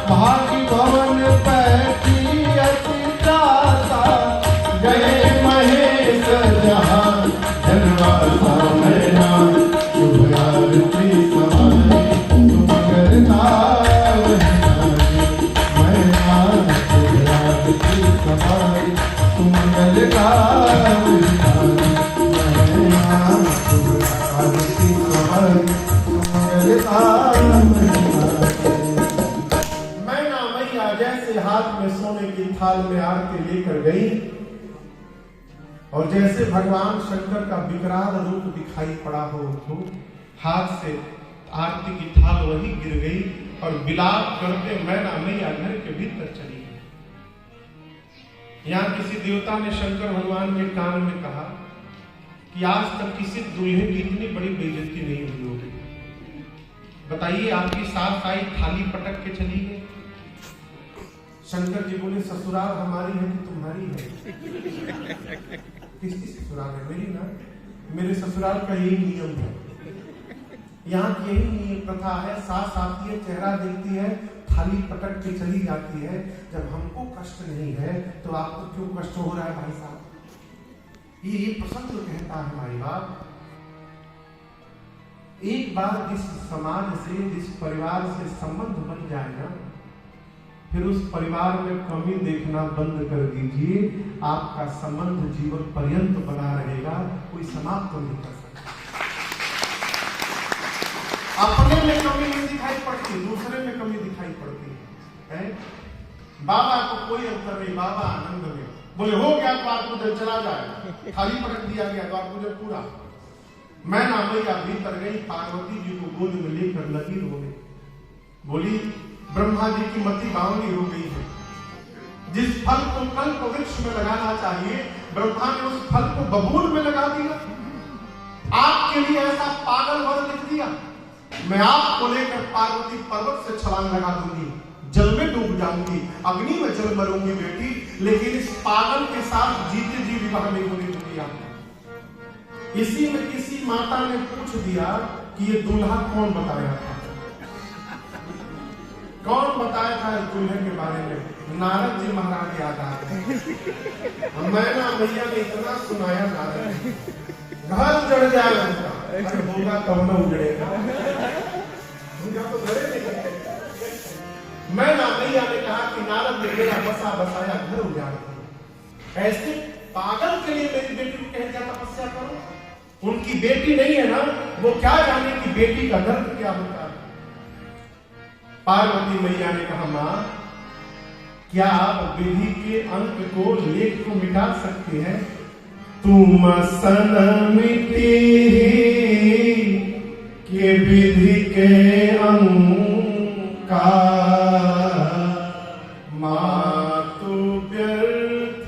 भाग्य भवन पैठी अति त्रासा। गए महेश जहां जनवासा, मैना शुभ आरती सवारी सुमंगल का मैना शुभ आरती सवारी सुमंगल का मैना शुभ आरती सवारी सुमंगल का। मैना मैया जैसे हाथ में सोने की थाल में आरती लेकर गई और जैसे भगवान शंकर का विकराल रूप दिखाई पड़ा हो, तो हाथ से आरती की थाल वही गिर गई और विलाप करते मैना मैया घर के भीतर चली गई। यहाँ किसी देवता ने शंकर भगवान के कान में कहा कि आज तक किसी दूल्हे की इतनी बड़ी बेइज्जती नहीं हुई होगी। बताइए आपकी सास आई थाली पटक के चली गई। शंकर जी बोले ससुराल हमारी है कि तुम्हारी है? किसकी ससुराल है? मेरी ना। मेरे ससुराल का यही नियम है, यहाँ की यही नियम प्रथा है। सास आती है, चेहरा देखती है, थाली पटक के चली जाती है। जब हमको कष्ट नहीं है तो आपको क्यों कष्ट हो रहा है भाई साहब? ये प्रसंग तो कहता है हमारी बात। एक बार जिस समाज से, जिस परिवार से संबंध बन जाए ना, फिर उस परिवार में कमी देखना बंद कर दीजिए, आपका संबंध जीवन पर्यंत बना रहेगा, कोई समाप्त तो नहीं कर सकता। अपने में कमी नहीं दिखाई पड़ती, दूसरे में कमी दिखाई पड़ती है। बाबा को कोई अंतर नहीं, बाबा आनंद में बोले हो गया द्वार पूजन, चला जाए, थाली पटक दिया गया, द्वार पूजन पूरा। मैना मैया भीतर गई, पार्वती जी को गोद में लेकर लगी रोने। बोली ब्रह्मा जी की मति बावली हो गई है। जिस फल को कल्प वृक्ष में लगाना चाहिए, ब्रह्मा ने उस फल को बबूल में लगा दिया। आपके लिए ऐसा पागल वर लिख दिया। मैं आपको लेकर पार्वती पर्वत से छलांग लगा दूंगी, जल में डूब जाऊंगी, अग्नि में जल मरूंगी बेटी, लेकिन इस पागल के साथ जीते जी विवाह नहीं होने दूंगी आपको। इसी में किसी माता ने पूछ दिया कि ये दूल्हा कौन बताया था? कौन बताया था इस दूल्हे के बारे में? नारद जी महाराज याद आ गए। मैना मैया ने इतना सुनाया नारद जी, घर उजड़ जाए उनका, अरे होगा तब न उजड़ेगा, उनका तो घरे नहीं करते। मैना मैया ने कहा कि नारद ने मेरा बसा बसाया घर उजाड़ दिया, ऐसे पागल के लिए मेरी बेटी को कह दिया तपस्या करो। उनकी बेटी नहीं है ना, वो क्या जाने कि बेटी का दर्द क्या होता है। पार्वती मैया ने कहा, मां क्या आप विधि के अंक को, लेख को मिटा सकते हैं? तुम सन मिटी के विधि के अंक का, मातु व्यर्थ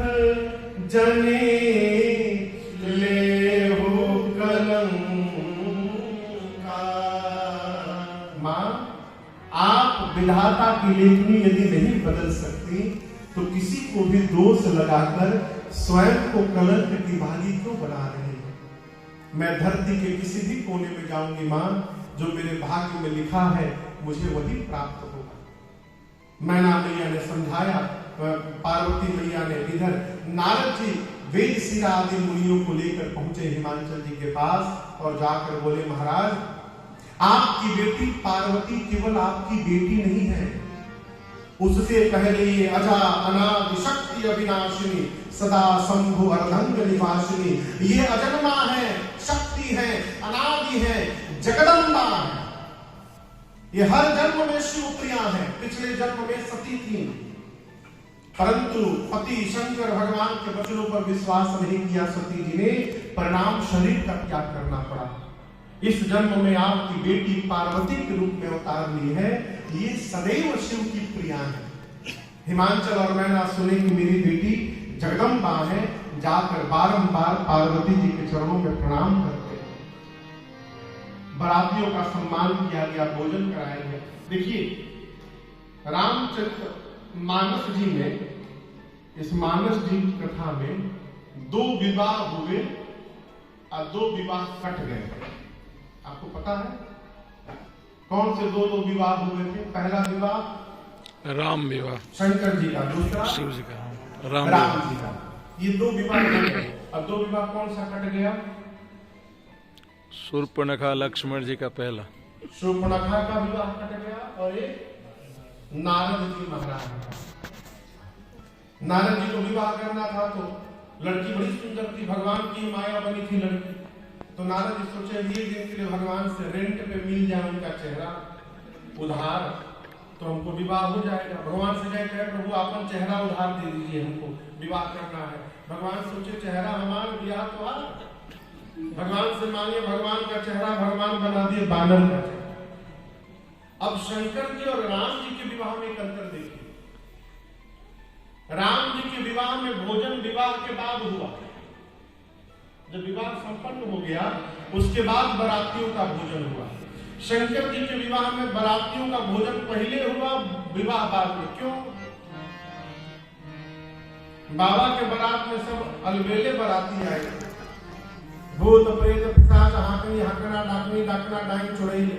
जने ले हो कलंका। मां आप विधाता की लेखनी यदि नहीं बदल सकती तो किसी को भी दोष लगाकर स्वयं को कलंक की भागी क्यों बना रहे हैं? मैं धरती के किसी भी कोने में जाऊंगी मां, जो मेरे भाग्य में लिखा है मुझे वही प्राप्त होगा। मैना मैया ने समझाया, पार्वती मैया ने। इधर नारद जी वेद शिरा आदि मुनियों को लेकर पहुंचे हिमांचल जी के पास और जाकर बोले, महाराज आपकी बेटी पार्वती केवल आपकी बेटी नहीं है, उससे पहले ये अजा अनादि शक्ति अविनाशिनी सदा शंभु अर्धंग निवासिनी, ये अजन्मा है, शक्ति है, अनादि है, जगदम्बा है। ये हर जन्म में शिवप्रिया है, पिछले जन्म में सती थी, परंतु पति शंकर भगवान के वचनों पर विश्वास नहीं किया सती जी ने, परिणाम शरीर का त्याग करना पड़ा। इस जन्म में आपकी बेटी पार्वती के रूप में अवतार ली है, ये सदैव शिव की प्रिया है। हिमांचल और मैना सुने कि मेरी बेटी जगदम्बा है, जाकर बारंबार पार्वती जी के चरणों में प्रणाम करते हैं। बरातियों का सम्मान किया गया, भोजन कराया गया। देखिए रामचरित मानस जी में, इस मानस जी की कथा में 2 विवाह हुए और 2 विवाह कट गए। आपको पता है कौन से 2 विवाह हुए थे? पहला विवाह राम विवाह शंकर जी का, दूसरा शिव जी का, राम जी का। ये 2 विवाह कट गए। अब 2 विवाह कौन सा कट गया? शूर्पणखा लक्ष्मण जी का पहला, शूर्पणखा का विवाह कट गया और एक नारद जी महाराज का। नारद जी को विवाह करना था तो लड़की बड़ी सुंदर थी, भगवान की माया बनी थी लड़की, तो नारद जी सोचे ये दिन के लिए भगवान से रेंट पे मिल जाए उनका चेहरा उधार, तो हमको विवाह हो जाएगा। भगवान से जाए कहे, प्रभु आपन चेहरा उधार दे दीजिए, हमको विवाह करना है। भगवान सोचे चेहरा हमारा ब्याह तो आ, भगवान से मांगे, भगवान का चेहरा भगवान बना दिए बानर का चेहरा। अब शंकर जी और राम जी के विवाह में एक अंतर देखिए। राम जी के विवाह में भोजन विवाह के बाद हुआ, जब विवाह संपन्न हो गया उसके बाद बरातियों का भोजन हुआ। शंकर जी के विवाह में बरातियों का भोजन पहले हुआ, विवाह बाद में। क्यों? बाबा के बारात में सब अलबेले बराती आए, भूत प्रेत पिशाच हाकनी हाकना डाकनी डाकना डाइन चुड़ैल।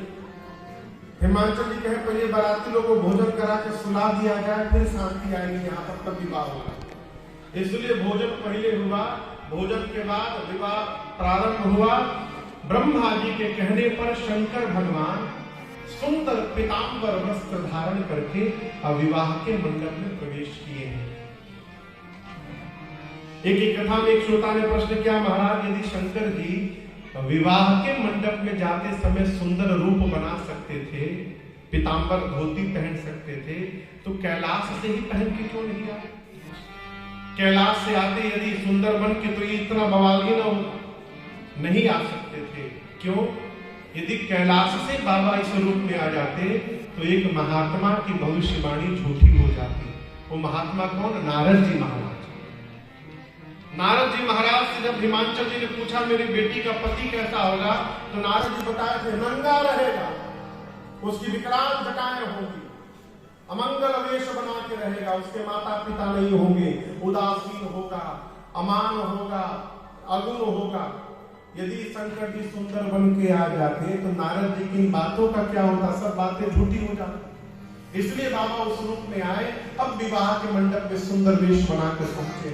हिमांचल जी कहे पहले बराती लोगों को भोजन करा के सुला दिया जाए, फिर शांति आएगी, यहाँ पर तब विवाह होगा। इसलिए भोजन पहले हुआ, भोजन के बाद विवाह प्रारंभ हुआ। ब्रह्मा जी के कहने पर शंकर भगवान सुंदर पीतांबर वस्त्र धारण करके विवाह के मंडप में प्रवेश किए हैं। एक कथा में एक श्रोता ने प्रश्न किया, महाराज यदि शंकर जी विवाह के मंडप में जाते समय सुंदर रूप बना सकते थे, पीतांबर धोती पहन सकते थे, तो कैलाश से ही पहन के क्यों नहीं आए? कैलाश से आते यदि सुंदर बन के तो ये इतना बवाली ना हो, नहीं आ सकते थे। क्यों? यदि कैलाश से बाबा इस रूप में आ जाते तो एक महात्मा की भविष्यवाणी झूठी हो जाती। वो महात्मा कौन? नारद जी महाराज। नारद जी महाराज से जब हिमांचल जी ने पूछा मेरी बेटी का पति कैसा होगा, तो नारद जी बताए थे नंगा रहेगा, उसकी विकराल जटाएं होंगी, अमंगल वेश बना के रहेगा, उसके माता पिता नहीं होंगे, उदासीन होगा, अमान होगा, अगुण होगा। यदि शंकर जी सुंदर बन के आ जाते तो नारद जी की इन बातों का क्या होता? सब बातें झूठी हो जाती। इसलिए बाबा उस रूप में आए। अब विवाह के मंडप में सुंदर वेश बनाकर पहुंचे।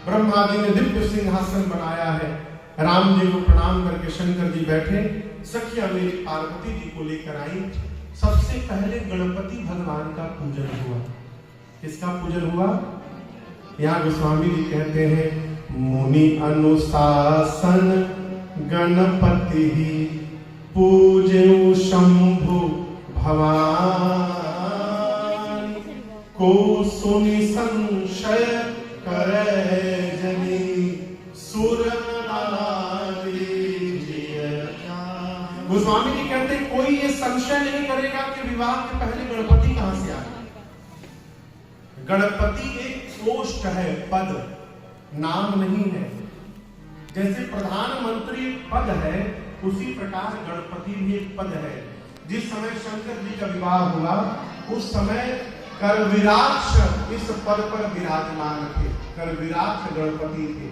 ब्रह्मा जी ने दिव्य सिंहासन बनाया है। राम जी को प्रणाम करके शंकर जी बैठे। सखिया मेरी पार्वती जी को लेकर आई। सबसे पहले गणपति भगवान का पूजन हुआ। किसका पूजन हुआ? यहाँ गोस्वामी जी कहते हैं, मुनि अनुशासन गणपति पूजो शंभु भवान, को सुनि संशय करे जनी सुर गोस्वामी जी कहते हैं, कोई ये संशय नहीं करेगा कि विवाह के पहले गणपति कहां से आए। गणपति एक पोस्ट है, पद, नाम नहीं है। जैसे प्रधानमंत्री पद है, उसी प्रकार गणपति भी एक पद है। जिस समय शंकर जी का विवाह हुआ, उस समय करविराक्ष इस पद पर विराजमान थे। करविराक्ष गणपति थे।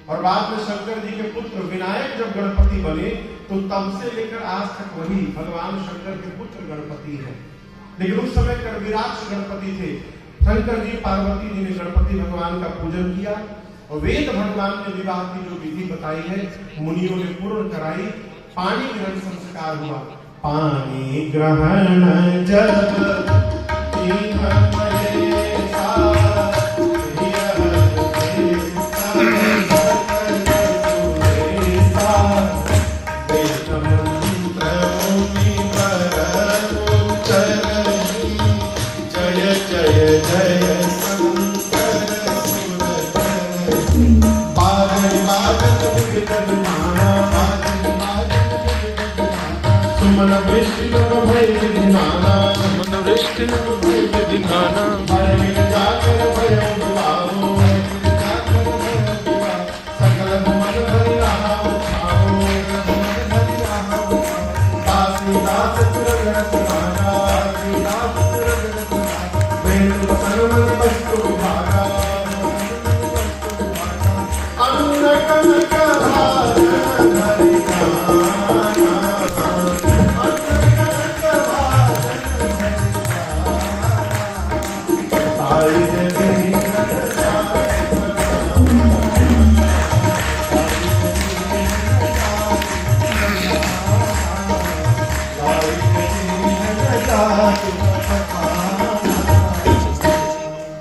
और बाद में शंकर जी के पुत्र विनायक जब गणपति बने, तो तब से लेकर आज तक वही भगवान शंकर के पुत्र गणपति हैं। लेकिन उस समय करविराक्ष गणपति थे। शंकर जी, पार्वती जी ने गणपति भगवान का पूजन किया और वेद भगवान ने विवाह की जो विधि बताई है, मुनियों ने पूर्ण कराई। पानी ग्रहण संस्कार हुआ। पानी ग्रहण जब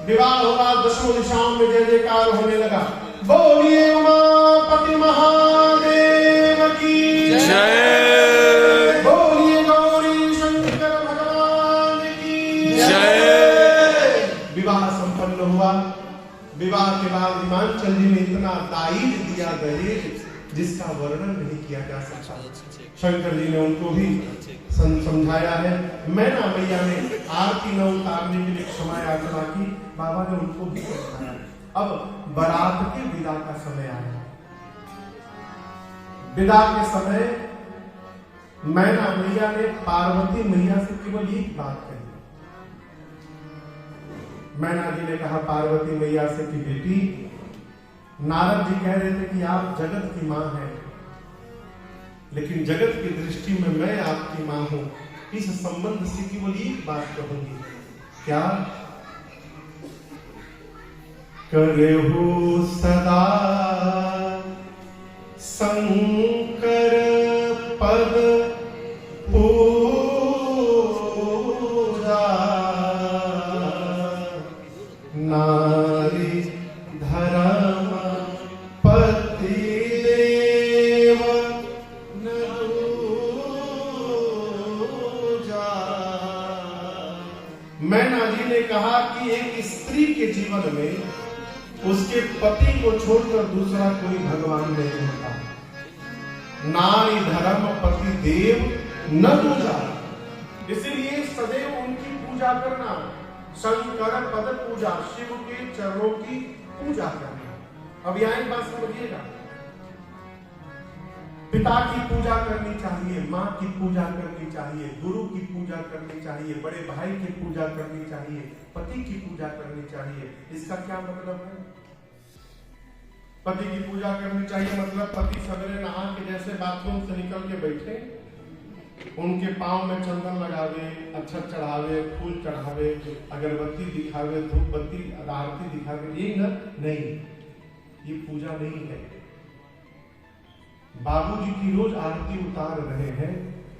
विवाह होगा, दशों दिशाओं में जय जयकार होने लगा। बोलिए उमापति महादेव की जय, बोलिए गौरी शंकर भगवान की जय। विवाह संपन्न हुआ। विवाह के बाद हिमांचल जी ने इतना दाईज दिया, दहेज, जिसका वर्णन नहीं किया जा सकता। शंकर जी ने उनको भी समझाया है। मैना मैया ने आरती न उतारने के लिए क्षमा याचना की, बाबा ने उनको भी समझाया। अब बारात के विदा का समय आया। विदा के समय मैना मैया ने पार्वती मैया से केवल एक बात कही। मैना जी ने कहा पार्वती मैया से कि बेटी, नारद जी कह रहे थे कि आप जगत की मां हैं, लेकिन जगत की दृष्टि में मैं आपकी मां हूं। इस संबंध से केवल एक बात कहूंगी। क्या? करहु सदा शंकर पद पूजा, नारी धर्म पति देव न दूजा। मैना जी ने कहा कि एक स्त्री के जीवन में उसके पति को छोड़कर दूसरा कोई भगवान नहीं होता। नारी धर्म पति देव न दूजा। इसलिए सदैव उनकी पूजा करना, शंकर पद पूजा, शिव के चरणों की पूजा करना। अब यहाँ एक बात समझिएगा, पिता की पूजा करनी चाहिए, माँ की पूजा करनी चाहिए, गुरु की पूजा करनी चाहिए, बड़े भाई की पूजा करनी चाहिए, पति की पूजा करनी चाहिए। इसका क्या मतलब है? पति की पूजा करनी चाहिए मतलब पति सवेरे नहा के जैसे बाथरूम से निकल के बैठे, उनके पांव में चंदन लगावे, अक्षत चढ़ावे, फूल चढ़ावे, अगरबत्ती दिखावे, धूप बत्ती आरती दिखावे, ये नहीं, ये पूजा नहीं है। बाबूजी की रोज आरती उतार रहे हैं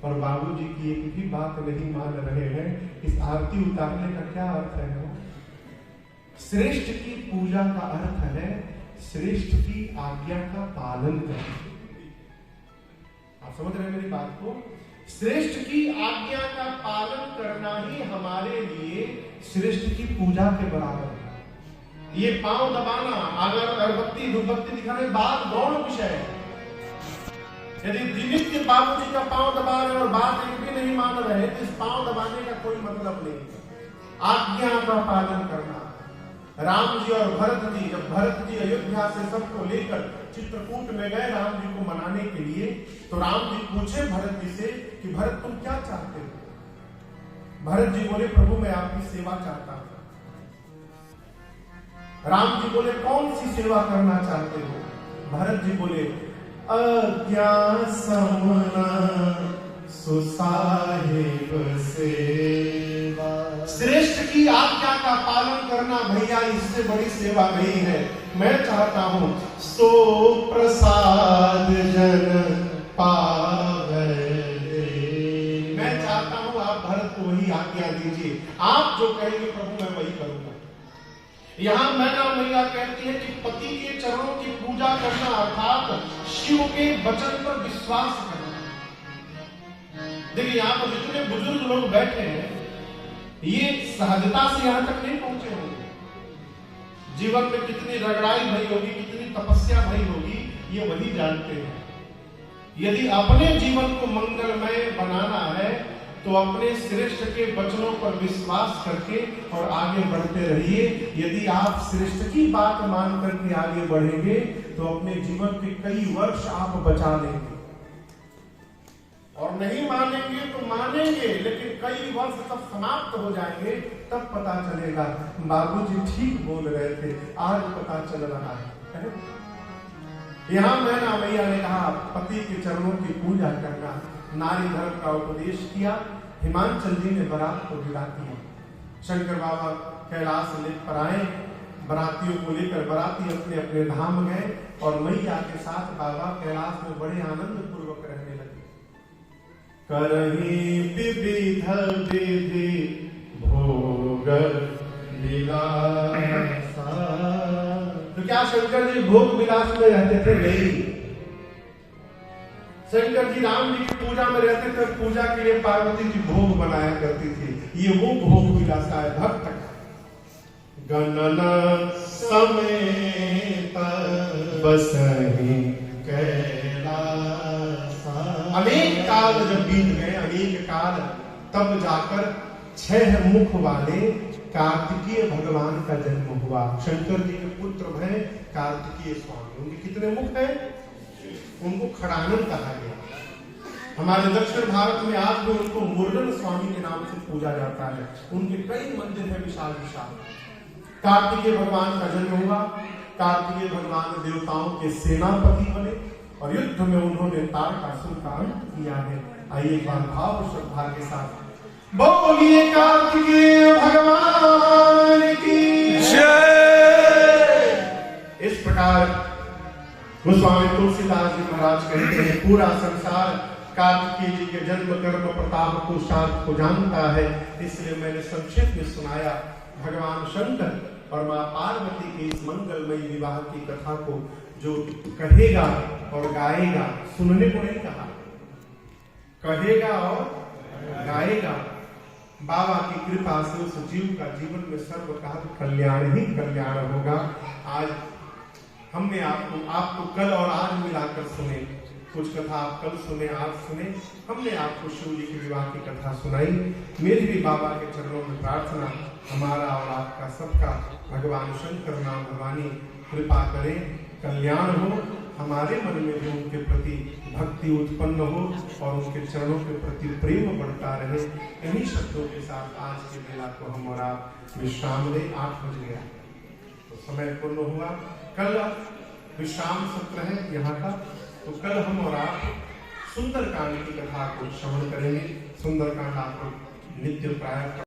और बाबूजी की एक भी बात नहीं मान रहे हैं। इस आरती उतारने का क्या अर्थ है? श्रेष्ठ की पूजा का अर्थ है श्रेष्ठ की आज्ञा का पालन करना। आप समझ रहे हैं मेरी बात को? श्रेष्ठ की आज्ञा का पालन करना ही हमारे लिए श्रेष्ठ की पूजा के बराबर है। ये पांव दबाना, अगर अगरबत्ती धूपबत्ती दिखाने बात गौण विषय है। यदि दिलीप के बाबूजी का पांव दबा रहे और बात एक भी नहीं मान रहे तो इस पांव दबाने का कोई मतलब नहीं। आज्ञा का पालन करना। राम जी और भरत जी, जब भरत जी अयोध्या से सबको लेकर चित्रकूट में गए राम जी को मनाने के लिए, तो राम जी पूछे भरत जी से कि भरत तुम क्या चाहते हो? भरत जी बोले प्रभु मैं आपकी सेवा चाहता हूं। राम जी बोले कौन सी सेवा करना चाहते हो? भरत जी बोले अज्ञा समना सुसाहिब सेवा। श्रेष्ठ की आज्ञा का पालन करना भैया इससे बड़ी सेवा नहीं है। मैं चाहता हूं सो प्रसाद जन पावे। मैं चाहता हूं आप भरत को वही आज्ञा दीजिए, आप जो कहेंगे प्रभु मैं वही करूंगा। यहां मैना मैया कहती है कि पति के चरणों की पूजा करना अर्थात शिव के वचन पर विश्वास करना। देखिए यहां पर जितने बुजुर्ग लोग बैठे हैं ये सहजता से यहां तक नहीं पहुंचे होंगे। जीवन में कितनी रगड़ाई भई होगी, कितनी तपस्या भई होगी, ये वही जानते हैं। यदि अपने जीवन को मंगलमय बनाना है तो अपने श्रेष्ठ के वचनों पर विश्वास करके और आगे बढ़ते रहिए। यदि आप श्रेष्ठ की बात मान करके आगे बढ़ेंगे तो अपने जीवन के कई वर्ष आप बचा लेंगे। और नहीं मानेंगे तो मानेंगे, लेकिन कई वर्ष तब समाप्त हो जाएंगे, तब पता चलेगा बाबूजी ठीक बोल रहे थे, आज पता चल रहा है। यहां मैना मैया ने कहा पति के चरणों की पूजा करना, नारी धर्म का उपदेश किया। हिमांचल जी ने बारात को विदा किया। शंकर बाबा कैलाश लेक पर आए, बरातियों को लेकर बराती अपने अपने धाम गए और मैया के साथ बाबा कैलाश में बड़े आनंद पूर्वक रहने लगे। करही विविध विधि भोग विलासा। तो क्या शंकर जी भोग विलास में रहते थे? नहीं। शंकर जी राम जी की पूजा में रहते थे, पूजा के लिए पार्वती जी भोग बनाया करती थी। ये वो भोग विलासा है भक्त का। गणना समेत बसहि कैलासा। अनेक काल जब बीत गए, अनेक काल, तब जाकर 6 मुख वाले कार्तिकीय भगवान का जन्म हुआ। शंकर जी के पुत्र हैं कार्तिकीय स्वामी। उनके कितने मुख हैं? उनको खड़ानन कहा गया। हमारे दक्षिण भारत में आज भी उनको मुरलन स्वामी के नाम से पूजा जाता है। उनके कई मंदिर है विशाल विशाल। कार्तिकेय भगवान का जन्म हुआ। कार्तिकेय भगवान देवताओं के सेनापति बने और युद्ध में उन्होंने तारकासुर का अंत किया है। आइए एक बार भाव श्रद्धा के साथ बोलिए कार्तिकेय भगवान की जय। इस प्रकार गोस्वामी तुलसीदास जी महाराज कहते हैं पूरा संसार कार्तिकेय जी के जन्म कर्म प्रताप को शास्त्र को जानता है, इसलिए मैंने संक्षेप में सुनाया। भगवान शंकर और मां पार्वती के इस मंगलमयी विवाह की कथा को जो कहेगा और गाएगा, सुनने को नहीं कहा, कहेगा और गाएगा, बाबा की कृपा से उस जीव का जीवन में सर्वकाल कल्याण ही कल्याण होगा। आज हमने आपको कल और आज मिलाकर सुने। कुछ कथा आप कल सुने, आज सुने। हमने आपको शिव जी के विवाह की कथा सुनाई। मेरी भी बाबा के चरणों में प्रार्थना, हमारा और आपका सबका भगवान शंकर नाम भवानी कृपा करें, कल्याण हो, हमारे मन में भी उनके प्रति भक्ति उत्पन्न हो और उनके चरणों के प्रति प्रेम बढ़ता रहे। इन्हीं शब्दों के साथ आज के मेला को हम और आप विश्राम दें। 8 बज गया तो समय पूर्ण हुआ। कल विश्राम सत्र है यहाँ का, तो कल हम और आप सुंदरकांड की कथा को श्रवण करेंगे। सुंदरकांड आप लोग नित्य प्राय